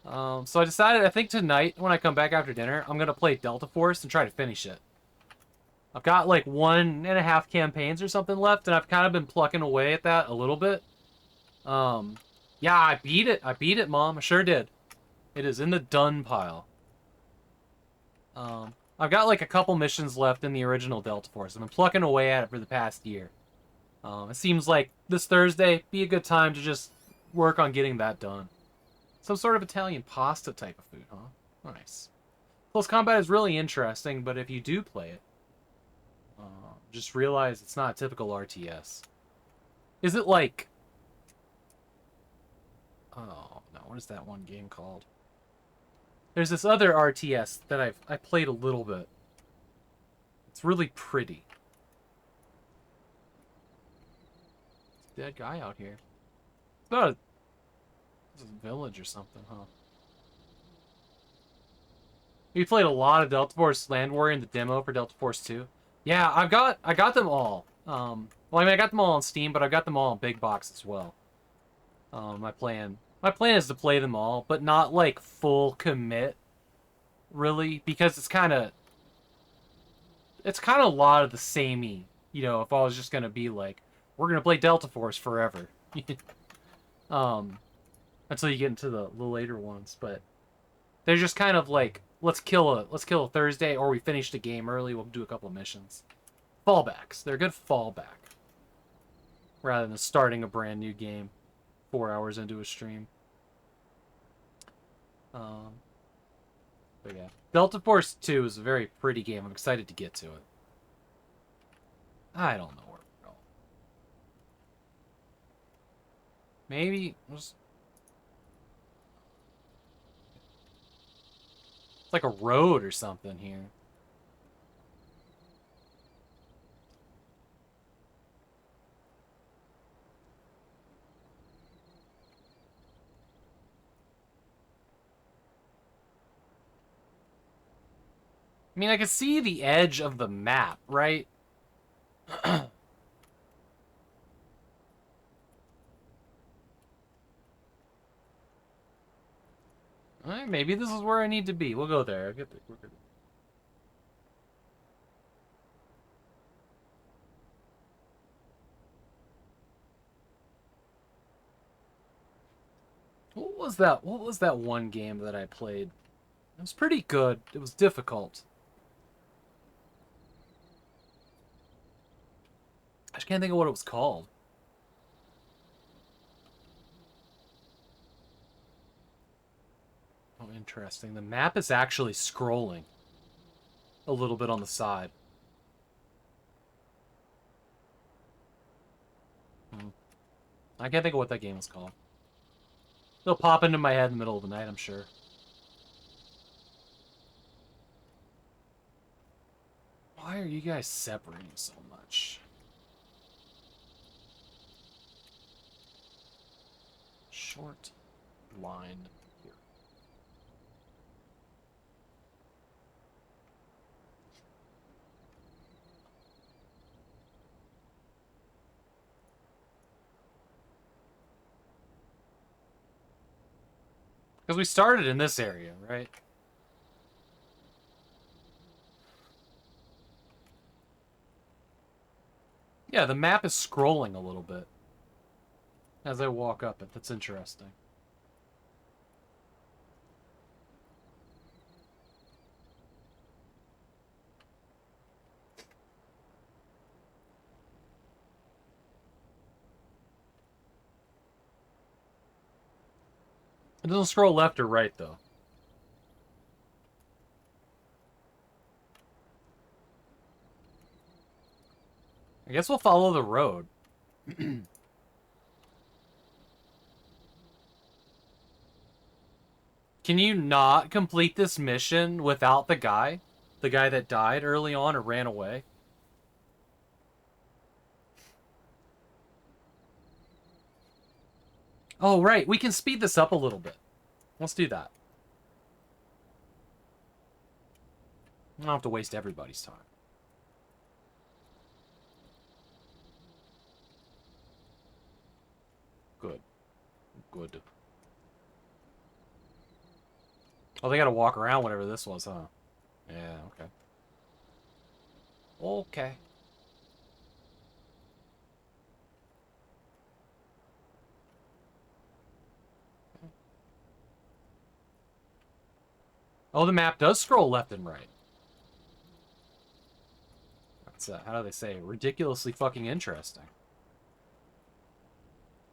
So I decided, I think tonight, when I come back after dinner, I'm going to play Delta Force and try to finish it. I've got like 1.5 campaigns or something left, and I've kind of been plucking away at that a little bit. Yeah, I beat it. I beat it, Mom. I sure did. It is in the done pile. I've got like a couple missions left in the original Delta Force. I've been plucking away at it for the past year. It seems like this Thursday be a good time to just work on getting that done. Some sort of Italian pasta type of food, huh? Nice. Close combat is really interesting, but if you do play it, just realize it's not a typical RTS. Is it like... Oh, no, what is that one game called? There's this other RTS that I played a little bit. It's really pretty. Dead guy out here. It's a village or something, huh? You played a lot of Delta Force Land Warrior in the demo for Delta Force 2. Yeah, I got them all. Well, I mean, I got them all on Steam, but I've got them all on big box as well. My plan is to play them all, but not like full commit, really, because it's kind of a lot of the samey. You know, if I was just gonna be like, we're gonna play Delta Force forever, until you get into the later ones, but they're just kind of like, let's kill a Thursday, or we finish the game early, we'll do a couple of missions. Fallbacks. They're a good fallback. Rather than starting a brand new game 4 hours into a stream. But yeah. Delta Force 2 is a very pretty game. I'm excited to get to it. I don't know where we're going. Maybe... It's like a road or something here. I mean, I can see the edge of the map, right? Alright, maybe this is where I need to be. We'll go there. We're good. What was that one game that I played? It was pretty good. It was difficult. I just can't think of what it was called. Oh, interesting. The map is actually scrolling a little bit on the side. I can't think of what that game was called. It'll pop into my head in the middle of the night, I'm sure. Why are you guys separating so much? Short line here. Because we started in this area, right? Yeah, the map is scrolling a little bit as I walk up it. That's interesting. It doesn't scroll left or right, though. I guess we'll follow the road. Can you not complete this mission without the guy? The guy that died early on or ran away? Oh, right. We can speed this up a little bit. Let's do that. I don't have to waste everybody's time. Good. Good. Oh, they gotta walk around whatever this was, huh? Yeah, okay. Okay. Oh, the map does scroll left and right. That's, how do they say it? Ridiculously fucking interesting.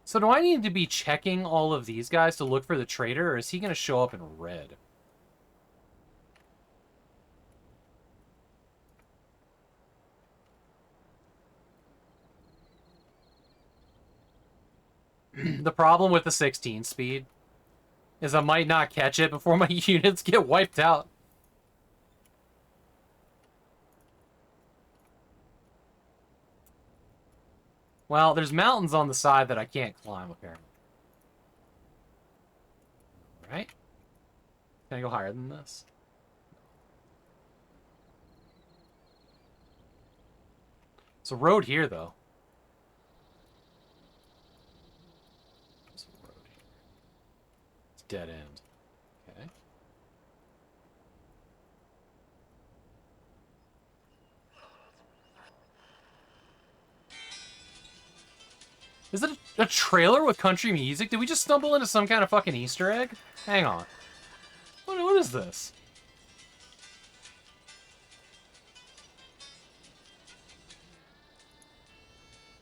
So do I need to be checking all of these guys to look for the traitor, or is he going to show up in red? The problem with the 16 speed is I might not catch it before my units get wiped out. Well, there's mountains on the side that I can't climb, apparently. Alright. Can I go higher than this? There's a road here, though. There's a road here. It's dead end. Okay. Is it a trailer with country music? Did we just stumble into some kind of fucking Easter egg? Hang on. What is this?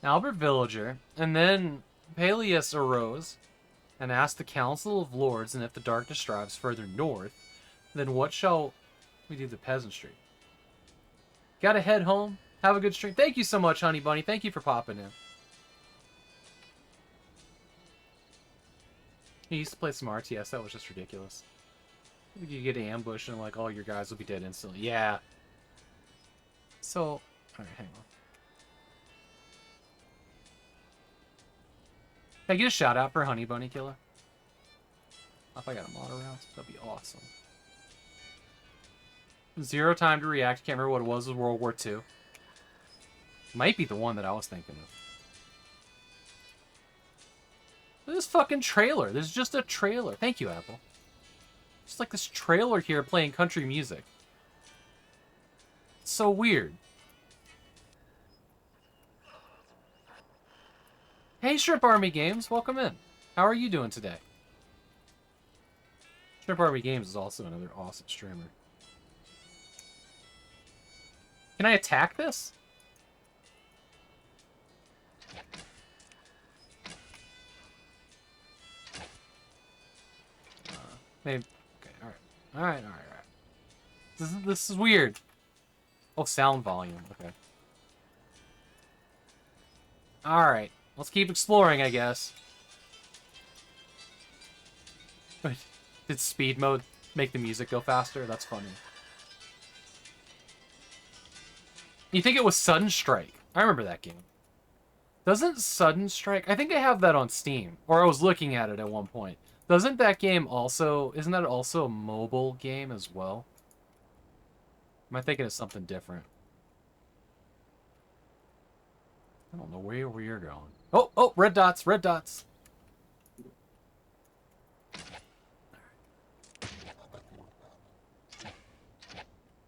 Albert Villager, and then Peleus arose and asked the Council of Lords, and if the darkness drives further north, then what shall we do the peasantry? Gotta head home. Have a good stream. Thank you so much, Honey Bunny. Thank you for popping in. He used to play some RTS. That was just ridiculous. You get ambushed and like all your guys will be dead instantly. Yeah. So, all right, hang on. Can I get a shout out for Honey Bunny Killer? If I got a mod around, that'd be awesome. Zero time to react. Can't remember what it was. It was World War II. Might be the one that I was thinking of. Look at this fucking trailer. There's just a trailer. Thank you, Apple. Just like this trailer here playing country music. It's so weird. Hey, Shrimp Army Games. Welcome in. How are you doing today? Shrimp Army Games is also another awesome streamer. Can I attack this? Maybe. Okay, alright. Alright. This is weird. Oh, sound volume. Okay. Alright. Let's keep exploring, I guess. Wait, did speed mode make the music go faster? That's funny. You think it was Sudden Strike? I remember that game. Doesn't Sudden Strike... I think I have that on Steam. Or I was looking at it at one point. Doesn't that game also... Isn't that also a mobile game as well? Am I thinking of something different? I don't know where you're going. Oh, red dots, red dots.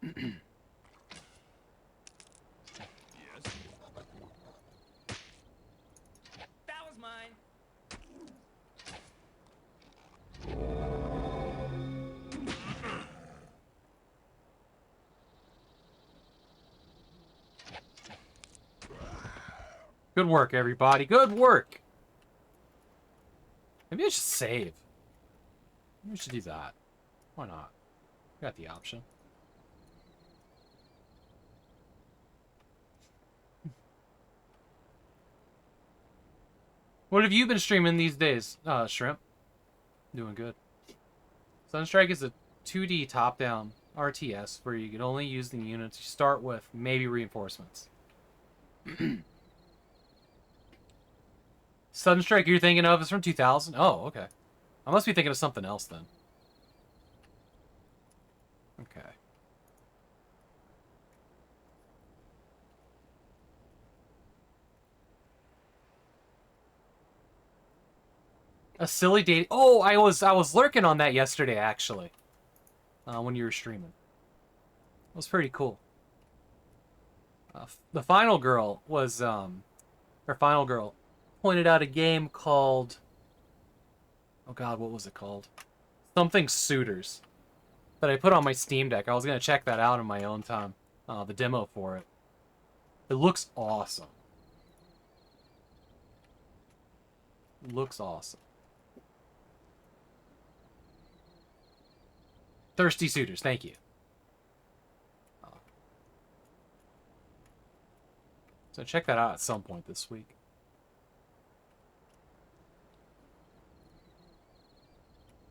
That was mine. Good work, everybody. Good work. Maybe I should save. Maybe we should do that. Why not? Got the option. What have you been streaming these days, Shrimp? Doing good. Sunstrike is a 2D top-down RTS where you can only use the units you start with, maybe reinforcements. Sudden Strike you're thinking of is from 2000? Oh, okay. I must be thinking of something else then. Okay. A silly date. Oh, I was lurking on that yesterday actually. When you were streaming. It was pretty cool. The final girl was her final girl pointed out a game called, oh god, what was it called? Something Suitors. That I put on my Steam Deck. I was gonna check that out in my own time. The demo for it. It looks awesome. It looks awesome. Thirsty Suitors, thank you. So check that out at some point this week.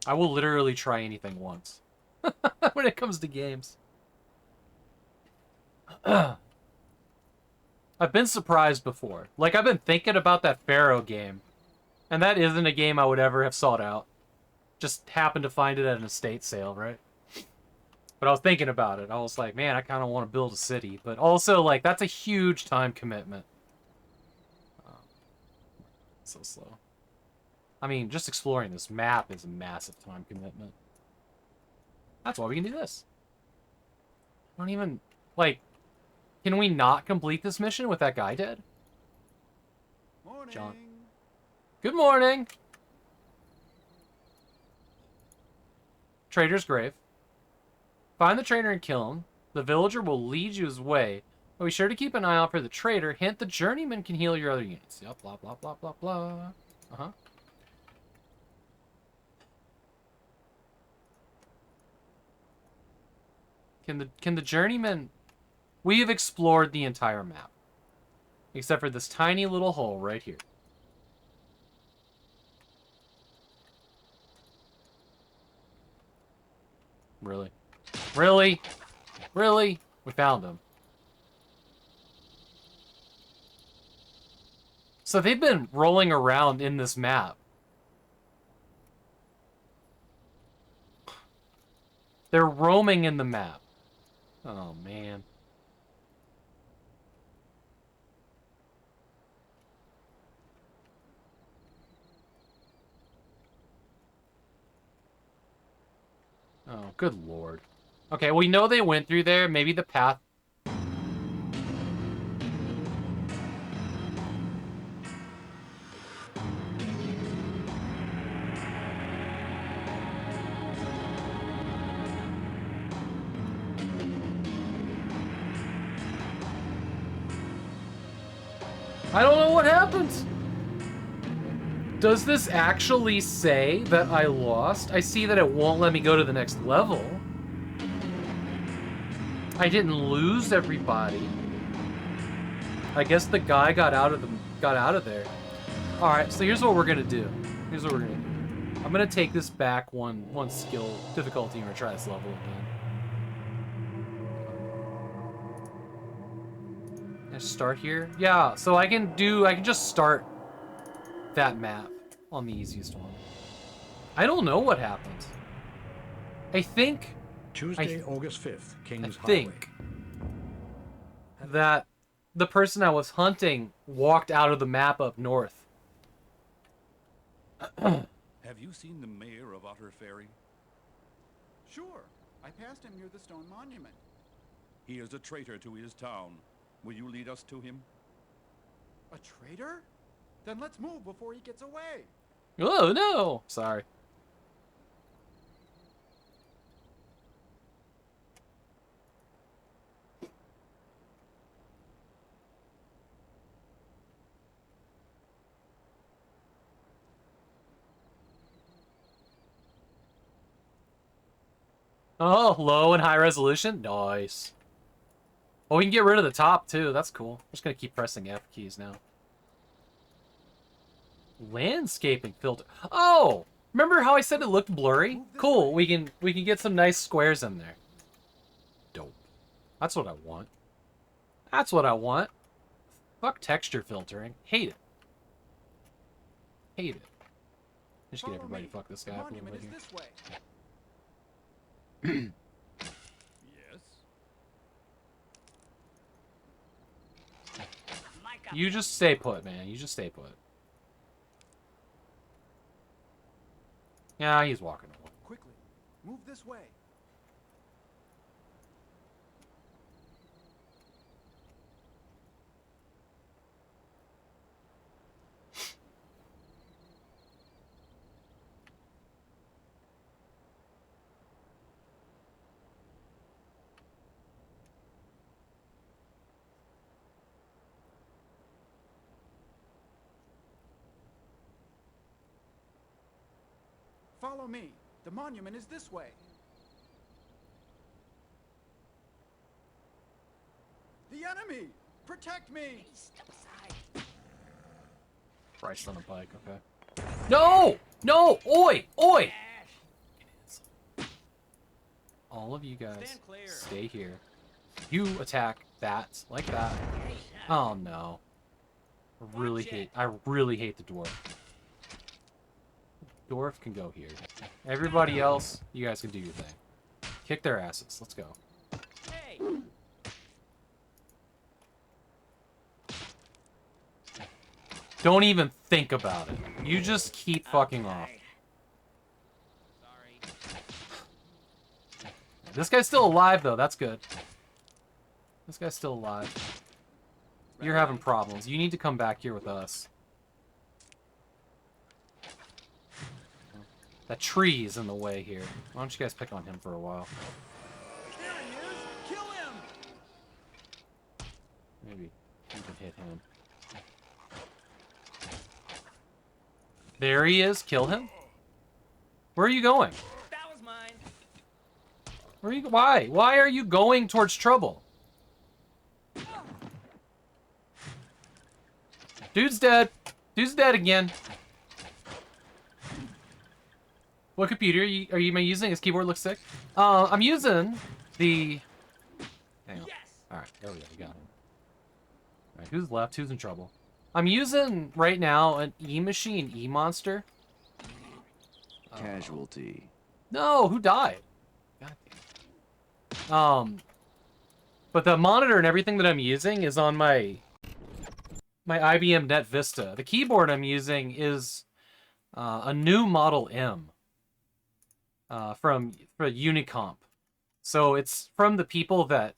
I will literally try anything once. When it comes to games. I've been surprised before. Like, I've been thinking about that Pharaoh game. And that isn't a game I would ever have sought out. Just happened to find it at an estate sale, right? But I was thinking about it. I was like, man, I kind of want to build a city. But also, like, that's a huge time commitment. So slow. I mean, just exploring this map is a massive time commitment. That's why we can do this. I don't even... Like, can we not complete this mission with that guy dead? Morning. John. Good morning! Traitor's grave. Find the traitor and kill him. The villager will lead you his way. But be sure to keep an eye out for the traitor. Hint, the journeyman can heal your other units. Yep, blah, blah, blah, blah, blah. Uh-huh. Can the journeyman... We have explored the entire map. Except for this tiny little hole right here. Really? Really? Really? We found him. So they've been rolling around in this map. They're roaming in the map. Oh, man. Oh, good lord. Okay, we know they went through there. Maybe the path... I don't know what happened. Does this actually say that I lost? I see that it won't let me go to the next level. I didn't lose everybody. I guess the guy got out of there. All right, so here's what we're gonna do. Here's what we're gonna do. I'm gonna take this back one skill difficulty and we're gonna try this level again. Can I start here? Yeah, so I can just start that map on the easiest one. I don't know what happened. I think Tuesday, August 5th, King's I think that the person I was hunting walked out of the map up north. Have you seen the mayor of Otter Ferry? Sure. I passed him near the stone monument. He is a traitor to his town. Will you lead us to him? A traitor? Then let's move before he gets away. Oh no! Sorry. Oh, low and high resolution? Nice. Oh, we can get rid of the top, too. That's cool. I'm just gonna keep pressing F keys now. Landscaping filter. Oh! Remember how I said it looked blurry? Cool, we can get some nice squares in there. Dope. That's what I want. That's what I want. Fuck texture filtering. Hate it. hate it. Just get Follow everybody me. fuck this The guy up a little monument bit is here. this way. Yes. You just stay put, man. You just stay put. Yeah, he's walking away. Quickly, move this way. Follow me. The monument is this way. The enemy! Protect me! Step aside. Christ on a bike, okay. No! No! Oi! Oi! All of you guys, Stand clear. stay here. You attack that, like that. Oh no. I really hate the dwarf. Dwarf can go here. Everybody else, you guys can do your thing. Kick their asses. Let's go. Hey. Don't even think about it. You just keep fucking off. Sorry. This guy's still alive, though. That's good. This guy's still alive. You're having problems. You need to come back here with us. That tree is in the way here. Why don't you guys pick on him for a while? There he is! Kill him! Maybe you can hit him. There he is. Kill him. Where are you going? That was mine. Where are you? Why? Why are you going towards trouble? Dude's dead. Dude's dead again. What computer are you using? His keyboard looks sick. I'm using the. Hang on. Yes. All right, there we go. We got him. All right, who's left? Who's in trouble? I'm using right now an E-machine E-monster. Casualty. No, who died? God damn. But the monitor and everything that I'm using is on my IBM Net Vista. The keyboard I'm using is a new Model M for Unicomp. So it's from the people that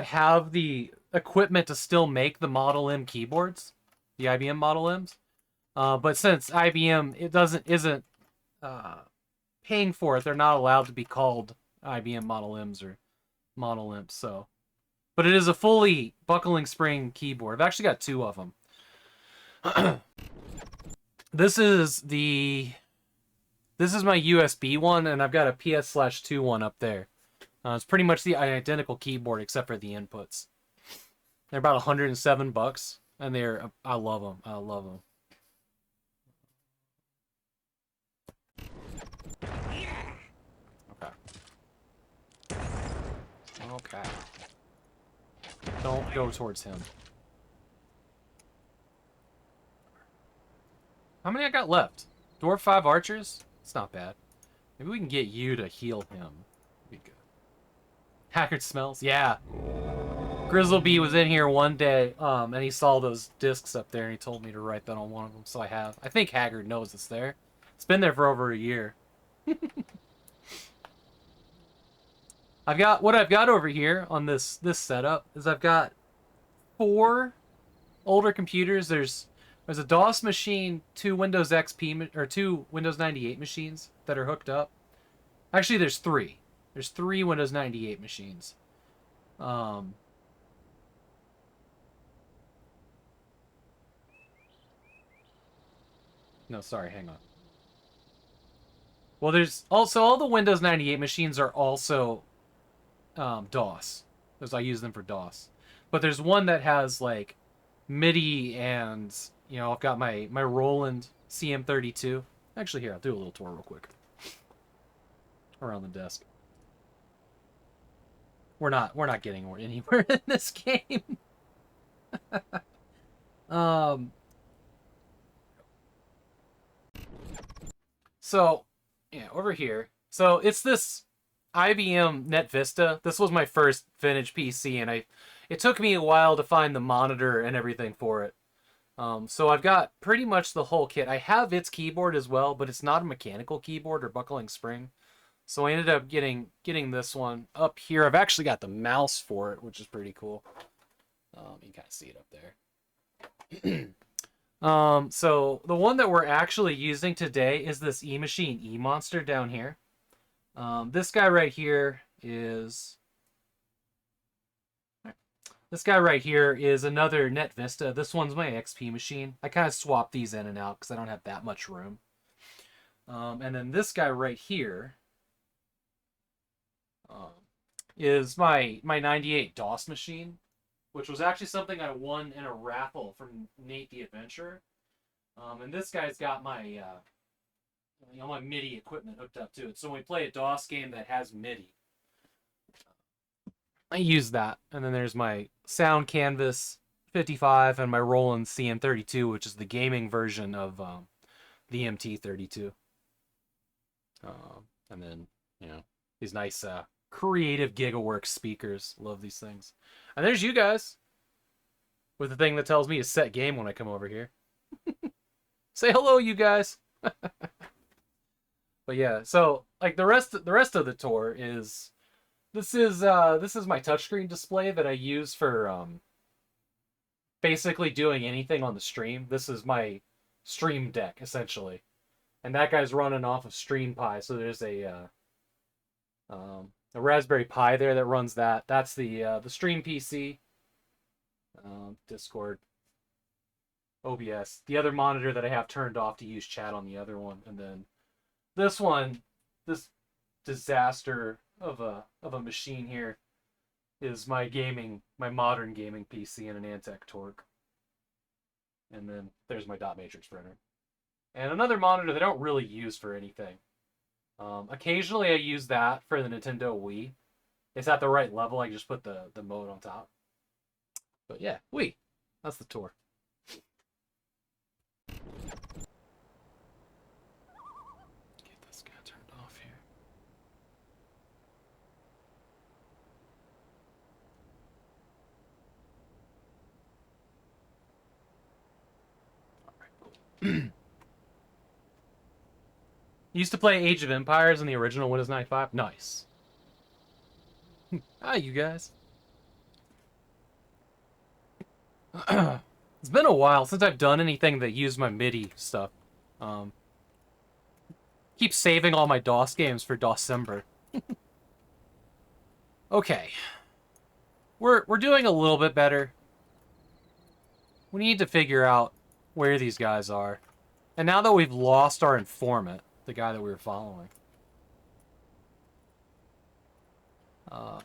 have the equipment to still make the Model M keyboards, the IBM Model M's. But since IBM isn't paying for it, they're not allowed to be called IBM Model M's or Model Imps. So, but it is a fully buckling spring keyboard. I've actually got two of them. This is my USB one, and I've got a PS/2 one up there. It's pretty much the identical keyboard except for the inputs. They're about $107, and I love them. I love them. Okay. Don't go towards him. How many I got left? Dwarf 5 archers? It's not bad. Maybe we can get you to heal him. Be good. Hackard smells? Yeah. Grizzleby was in here one day, and he saw those discs up there, and he told me to write that on one of them, so I have. I think Haggard knows it's there. It's been there for over a year. What I've got over here on this setup is I've got 4 older computers. There's a DOS machine, 2 Windows XP or 2 Windows 98 machines that are hooked up. Actually, there's 3. There's 3 Windows 98 machines. No, sorry, hang on. Well, there's also all the Windows 98 machines are also DOS. Because I use them for DOS. But there's one that has like MIDI and, you know, I've got my Roland CM32. Actually, here, I'll do a little tour real quick. Around the desk. We're not getting anywhere in this game. um. So, yeah, over here. So it's this IBM Net Vista. This was my first vintage PC, and it took me a while to find the monitor and everything for it. So I've got pretty much the whole kit. I have its keyboard as well, but it's not a mechanical keyboard or buckling spring. So I ended up getting this one up here. I've actually got the mouse for it, which is pretty cool. You can kind of see it up there. So the one that we're actually using today is this E-Machine E-Monster down here. This guy right here is... This guy right here is another Net Vista. This one's my XP machine. I kind of swap these in and out because I don't have that much room. And then this guy right here is my 98 DOS machine, which was actually something I won in a raffle from Nate the Adventurer. And this guy's got my my MIDI equipment hooked up to it. So when we play a DOS game that has MIDI, I use that. And then there's my Sound Canvas 55 and my Roland CM32, which is the gaming version of the MT32. And then, these nice creative GigaWorks speakers. Love these things. And there's you guys with the thing that tells me to set game when I come over here. Say hello, you guys. But yeah, so like the rest of the tour is this is my touchscreen display that I use for basically doing anything on the stream. This is my stream deck essentially, and that guy's running off of Stream Pi. So there's a Raspberry Pi there that runs that. That's the Stream PC, Discord, OBS. The other monitor that I have turned off to use chat on the other one, and then this one, this disaster of a machine here is my modern gaming PC and an Antec Torque. And then there's my dot matrix printer. And another monitor that I don't really use for anything. Occasionally I use that for the Nintendo Wii. It's at the right level, I just put the mode on top. But yeah, Wii. That's the tour. Get this guy turned off here. Used to play Age of Empires in the original Windows 95. Nice. Hi, you guys. It's been a while since I've done anything that used my MIDI stuff. Keep saving all my DOS games for DOScember. Okay. We're doing a little bit better. We need to figure out where these guys are. And now that we've lost our informant, the guy that we were following. I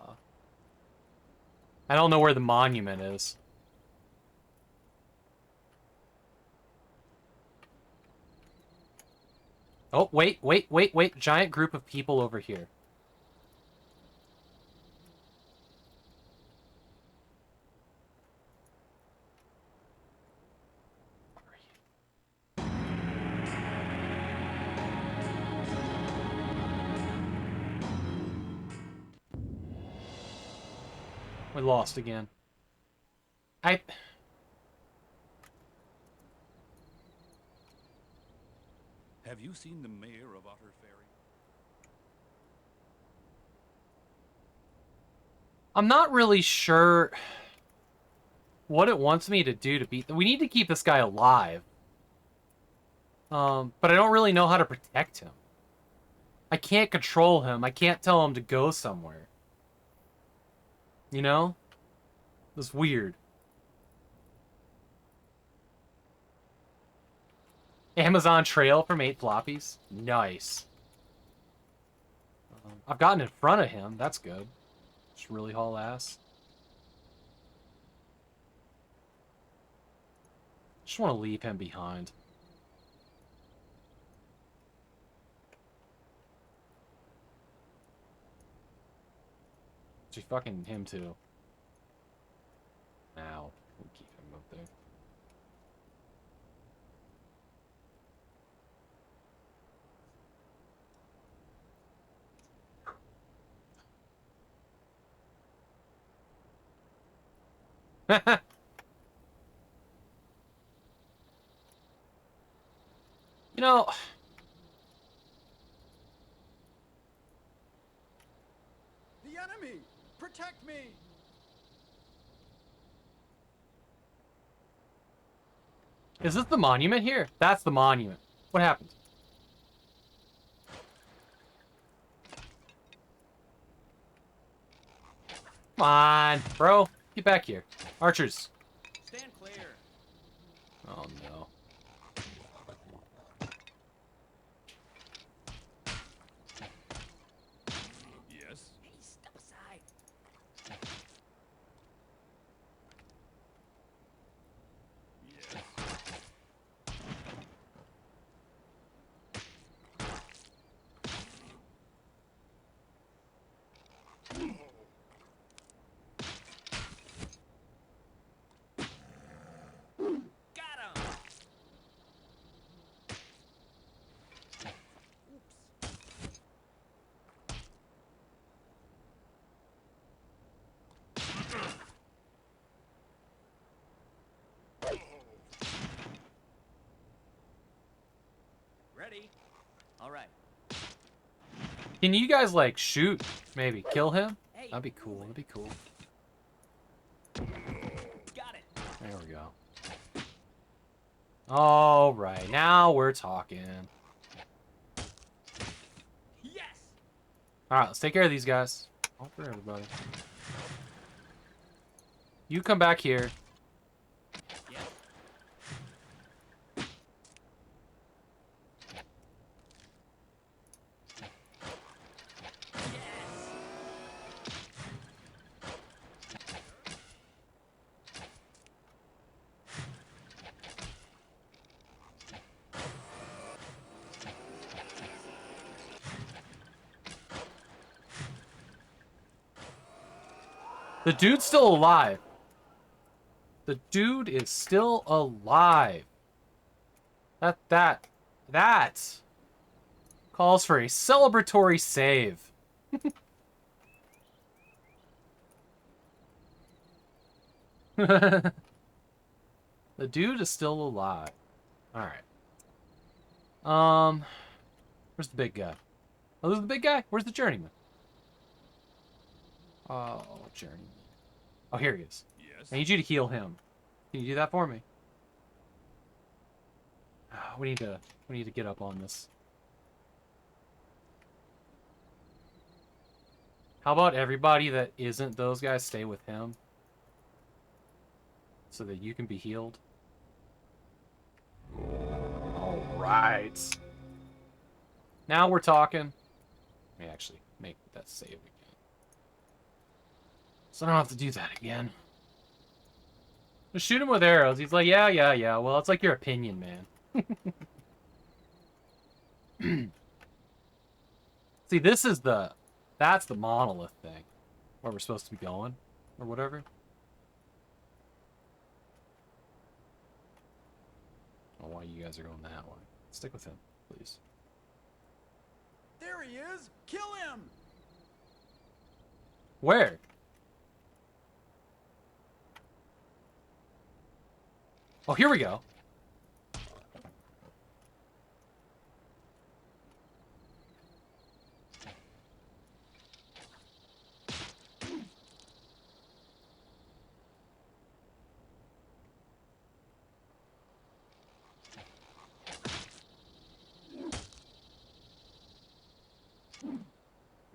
don't know where the monument is. Oh, wait. Giant group of people over here. We lost again. Have you seen the mayor of Otter Ferry? I'm not really sure what it wants me to do to beat... We need to keep this guy alive. But I don't really know how to protect him. I can't control him. I can't tell him to go somewhere. You know? It's weird. Amazon Trail from 8 floppies. Nice. I've gotten in front of him. That's good. Just really haul ass. Just want to leave him behind. She's fucking him too. Now, we'll keep him there. You know, The enemy! Protect me! is this the monument here? That's the monument. What happened? Come on, bro. Get back here. Archers. Stand clear. Oh, no. Yes. Hey, step aside. Yes. Got him. Ready? All right. Can you guys, like, shoot? Maybe kill him? Hey, That'd be cool. That'd be cool. got it. There we go. All right. Now we're talking. Yes. All right. Let's take care of these guys. All for everybody. You come back here. Yes. The dude's still alive. The dude is still alive. That calls for a celebratory save. The dude is still alive. Alright. Where's the big guy? Oh, there's the big guy? Where's the journeyman? Oh, journeyman. Oh, here he is. Yes. I need you to heal him. Can you do that for me? Ah, we need to get up on this. How about everybody that isn't those guys stay with him? So that you can be healed. Alright. Now we're talking. Let me actually make that save again. So I don't have to do that again. Just shoot him with arrows. He's like, yeah. Well, it's like your opinion, man. See, that's the monolith thing. Where we're supposed to be going. Or whatever. I don't know why you guys are going that way. Stick with him, please. There he is! Kill him! Where? Oh, here we go.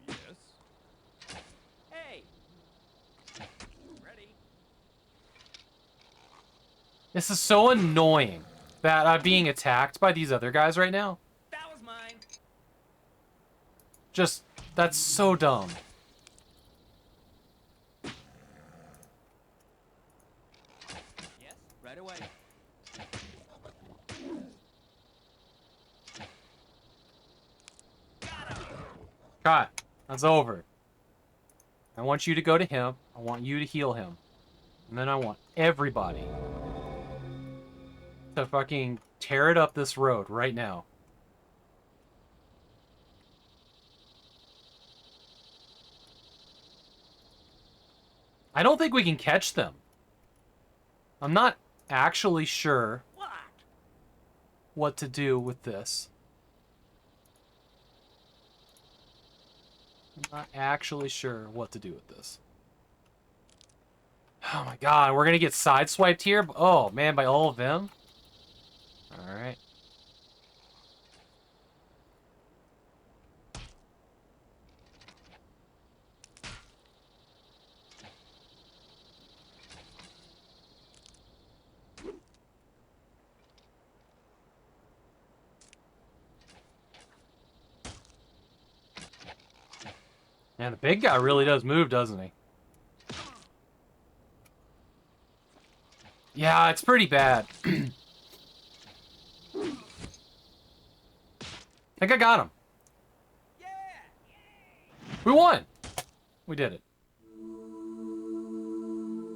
Yes. Hey. Ready? This is so annoying that I'm being attacked by these other guys right now. That was mine. Just, that's so dumb. Yes. Right away. Cut. That's over. I want you to go to him. I want you to heal him. And then I want everybody to fucking tear it up this road right now. I don't think we can catch them. I'm not actually sure what to do with this. I'm not actually sure what to do with this. Oh my god, we're gonna get sideswiped here? Oh man, by all of them? Alright. Man, the big guy really does move, doesn't he? Yeah, it's pretty bad. I think I got him. We won! We did it.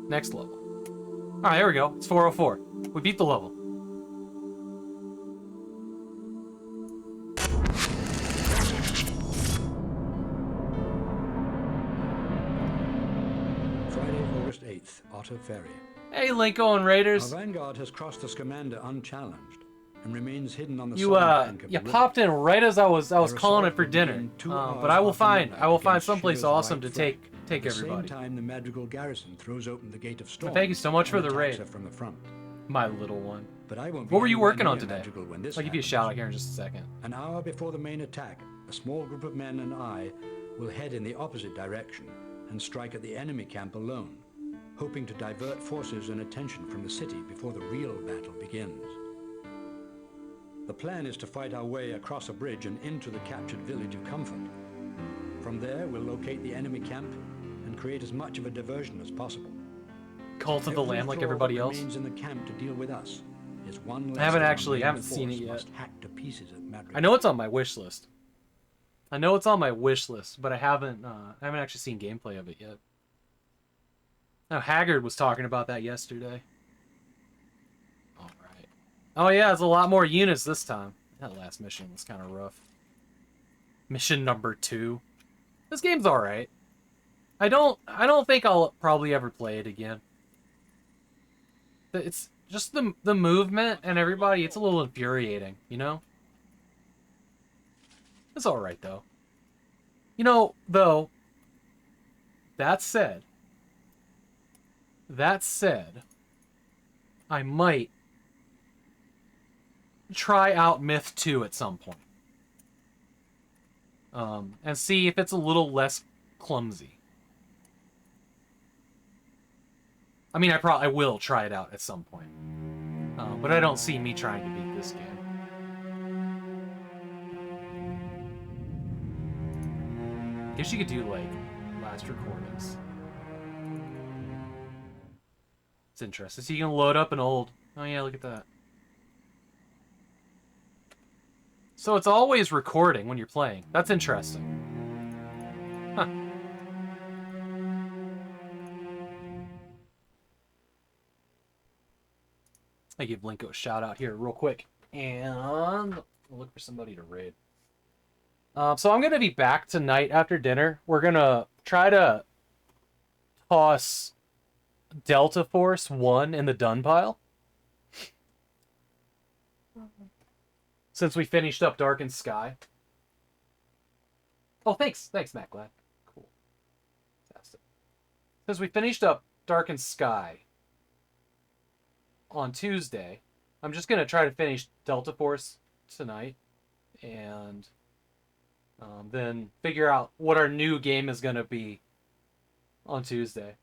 Next level. Alright, here we go. It's 404. We beat the level. Friday, August 8th, Otto Ferry. Hey, Linko and Raiders. Our vanguard has crossed the Scamander unchallenged and remains hidden on the You southern bank of you the river. popped in right as I was Their calling it assault for will dinner. begin 2 But hours I will after find midnight against someplace Schiller's awesome right to take flank. At everybody. the same time, the Madrigal garrison throws open the gate of storm. Thank you so much for and the attacks raid. her from the front. My little one. But I won't be What were you anywhere working on near today? Madrigal when this I'll give you a happens. shout out here in just a second. An hour before the main attack, a small group of men and I will head in the opposite direction and strike at the enemy camp alone, hoping to divert forces and attention from the city before the real battle begins. The plan is to fight our way across a bridge and into the captured village of Comfort. From there, we'll locate the enemy camp and create as much of a diversion as possible. Cult of the Every Lamb like thrall everybody that else. remains in the camp to deal with us is one I haven't less actually armed seen it force yet. must hack to pieces at Madrid. I know it's on my wish list. I know it's on my wish list, but I haven't actually seen gameplay of it yet. Now Haggard was talking about that yesterday. All right. Oh yeah, it's a lot more units this time. That last mission was kind of rough. Mission number 2. This game's all right. I don't think I'll probably ever play it again. It's just the movement and everybody. It's a little infuriating, you know. It's all right though. You know, though. That said, I might try out Myth 2 at some point. And see if it's a little less clumsy. I mean, I will try it out at some point. But I don't see me trying to beat this game. Guess you could do, like, last recordings. It's interesting. So you can load up an old... Oh yeah, look at that. So it's always recording when you're playing. That's interesting. Huh. I give Linko a shout out here real quick. And I'll look for somebody to raid. So I'm going to be back tonight after dinner. We're going to try to toss Delta Force 1 in the done pile. Since we finished up Darkened Sky. Oh, thanks. Thanks, Matt Glad. Cool. Fantastic. Since we finished up Darkened Sky on Tuesday, I'm just going to try to finish Delta Force tonight. And then figure out what our new game is going to be on Tuesday.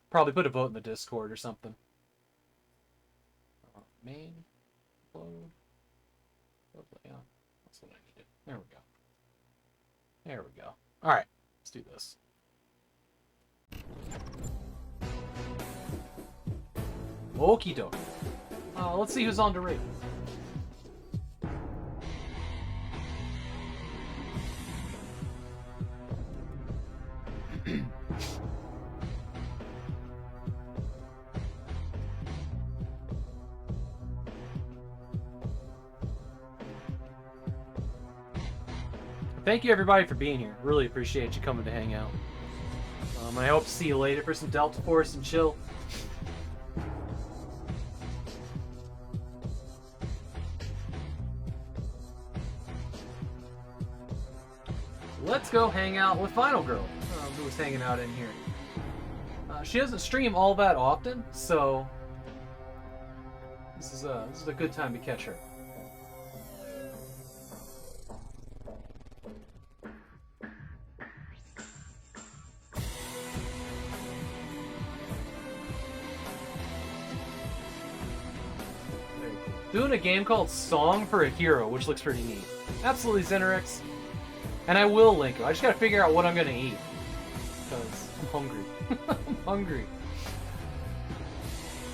Probably put a vote in the Discord or something. Main. Load. Yeah, that's what I needed. There we go. There we go. Alright, let's do this. Okie dokie. Let's see who's on to raid. thank you everybody for being here. Really appreciate you coming to hang out. I hope to see you later for some Delta Force and chill. Let's go hang out with Final Girl, who was hanging out in here. She doesn't stream all that often, so this is a good time to catch her. Doing a game called Song for a Hero, which looks pretty neat. Absolutely Xenarix. And I will link it. I just gotta figure out what I'm gonna eat. Because I'm hungry. I'm hungry.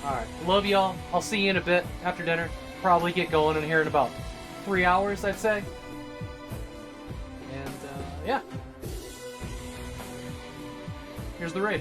Alright, love y'all. I'll see you in a bit after dinner. Probably get going in here in about 3 hours, I'd say. And, yeah. Here's the raid.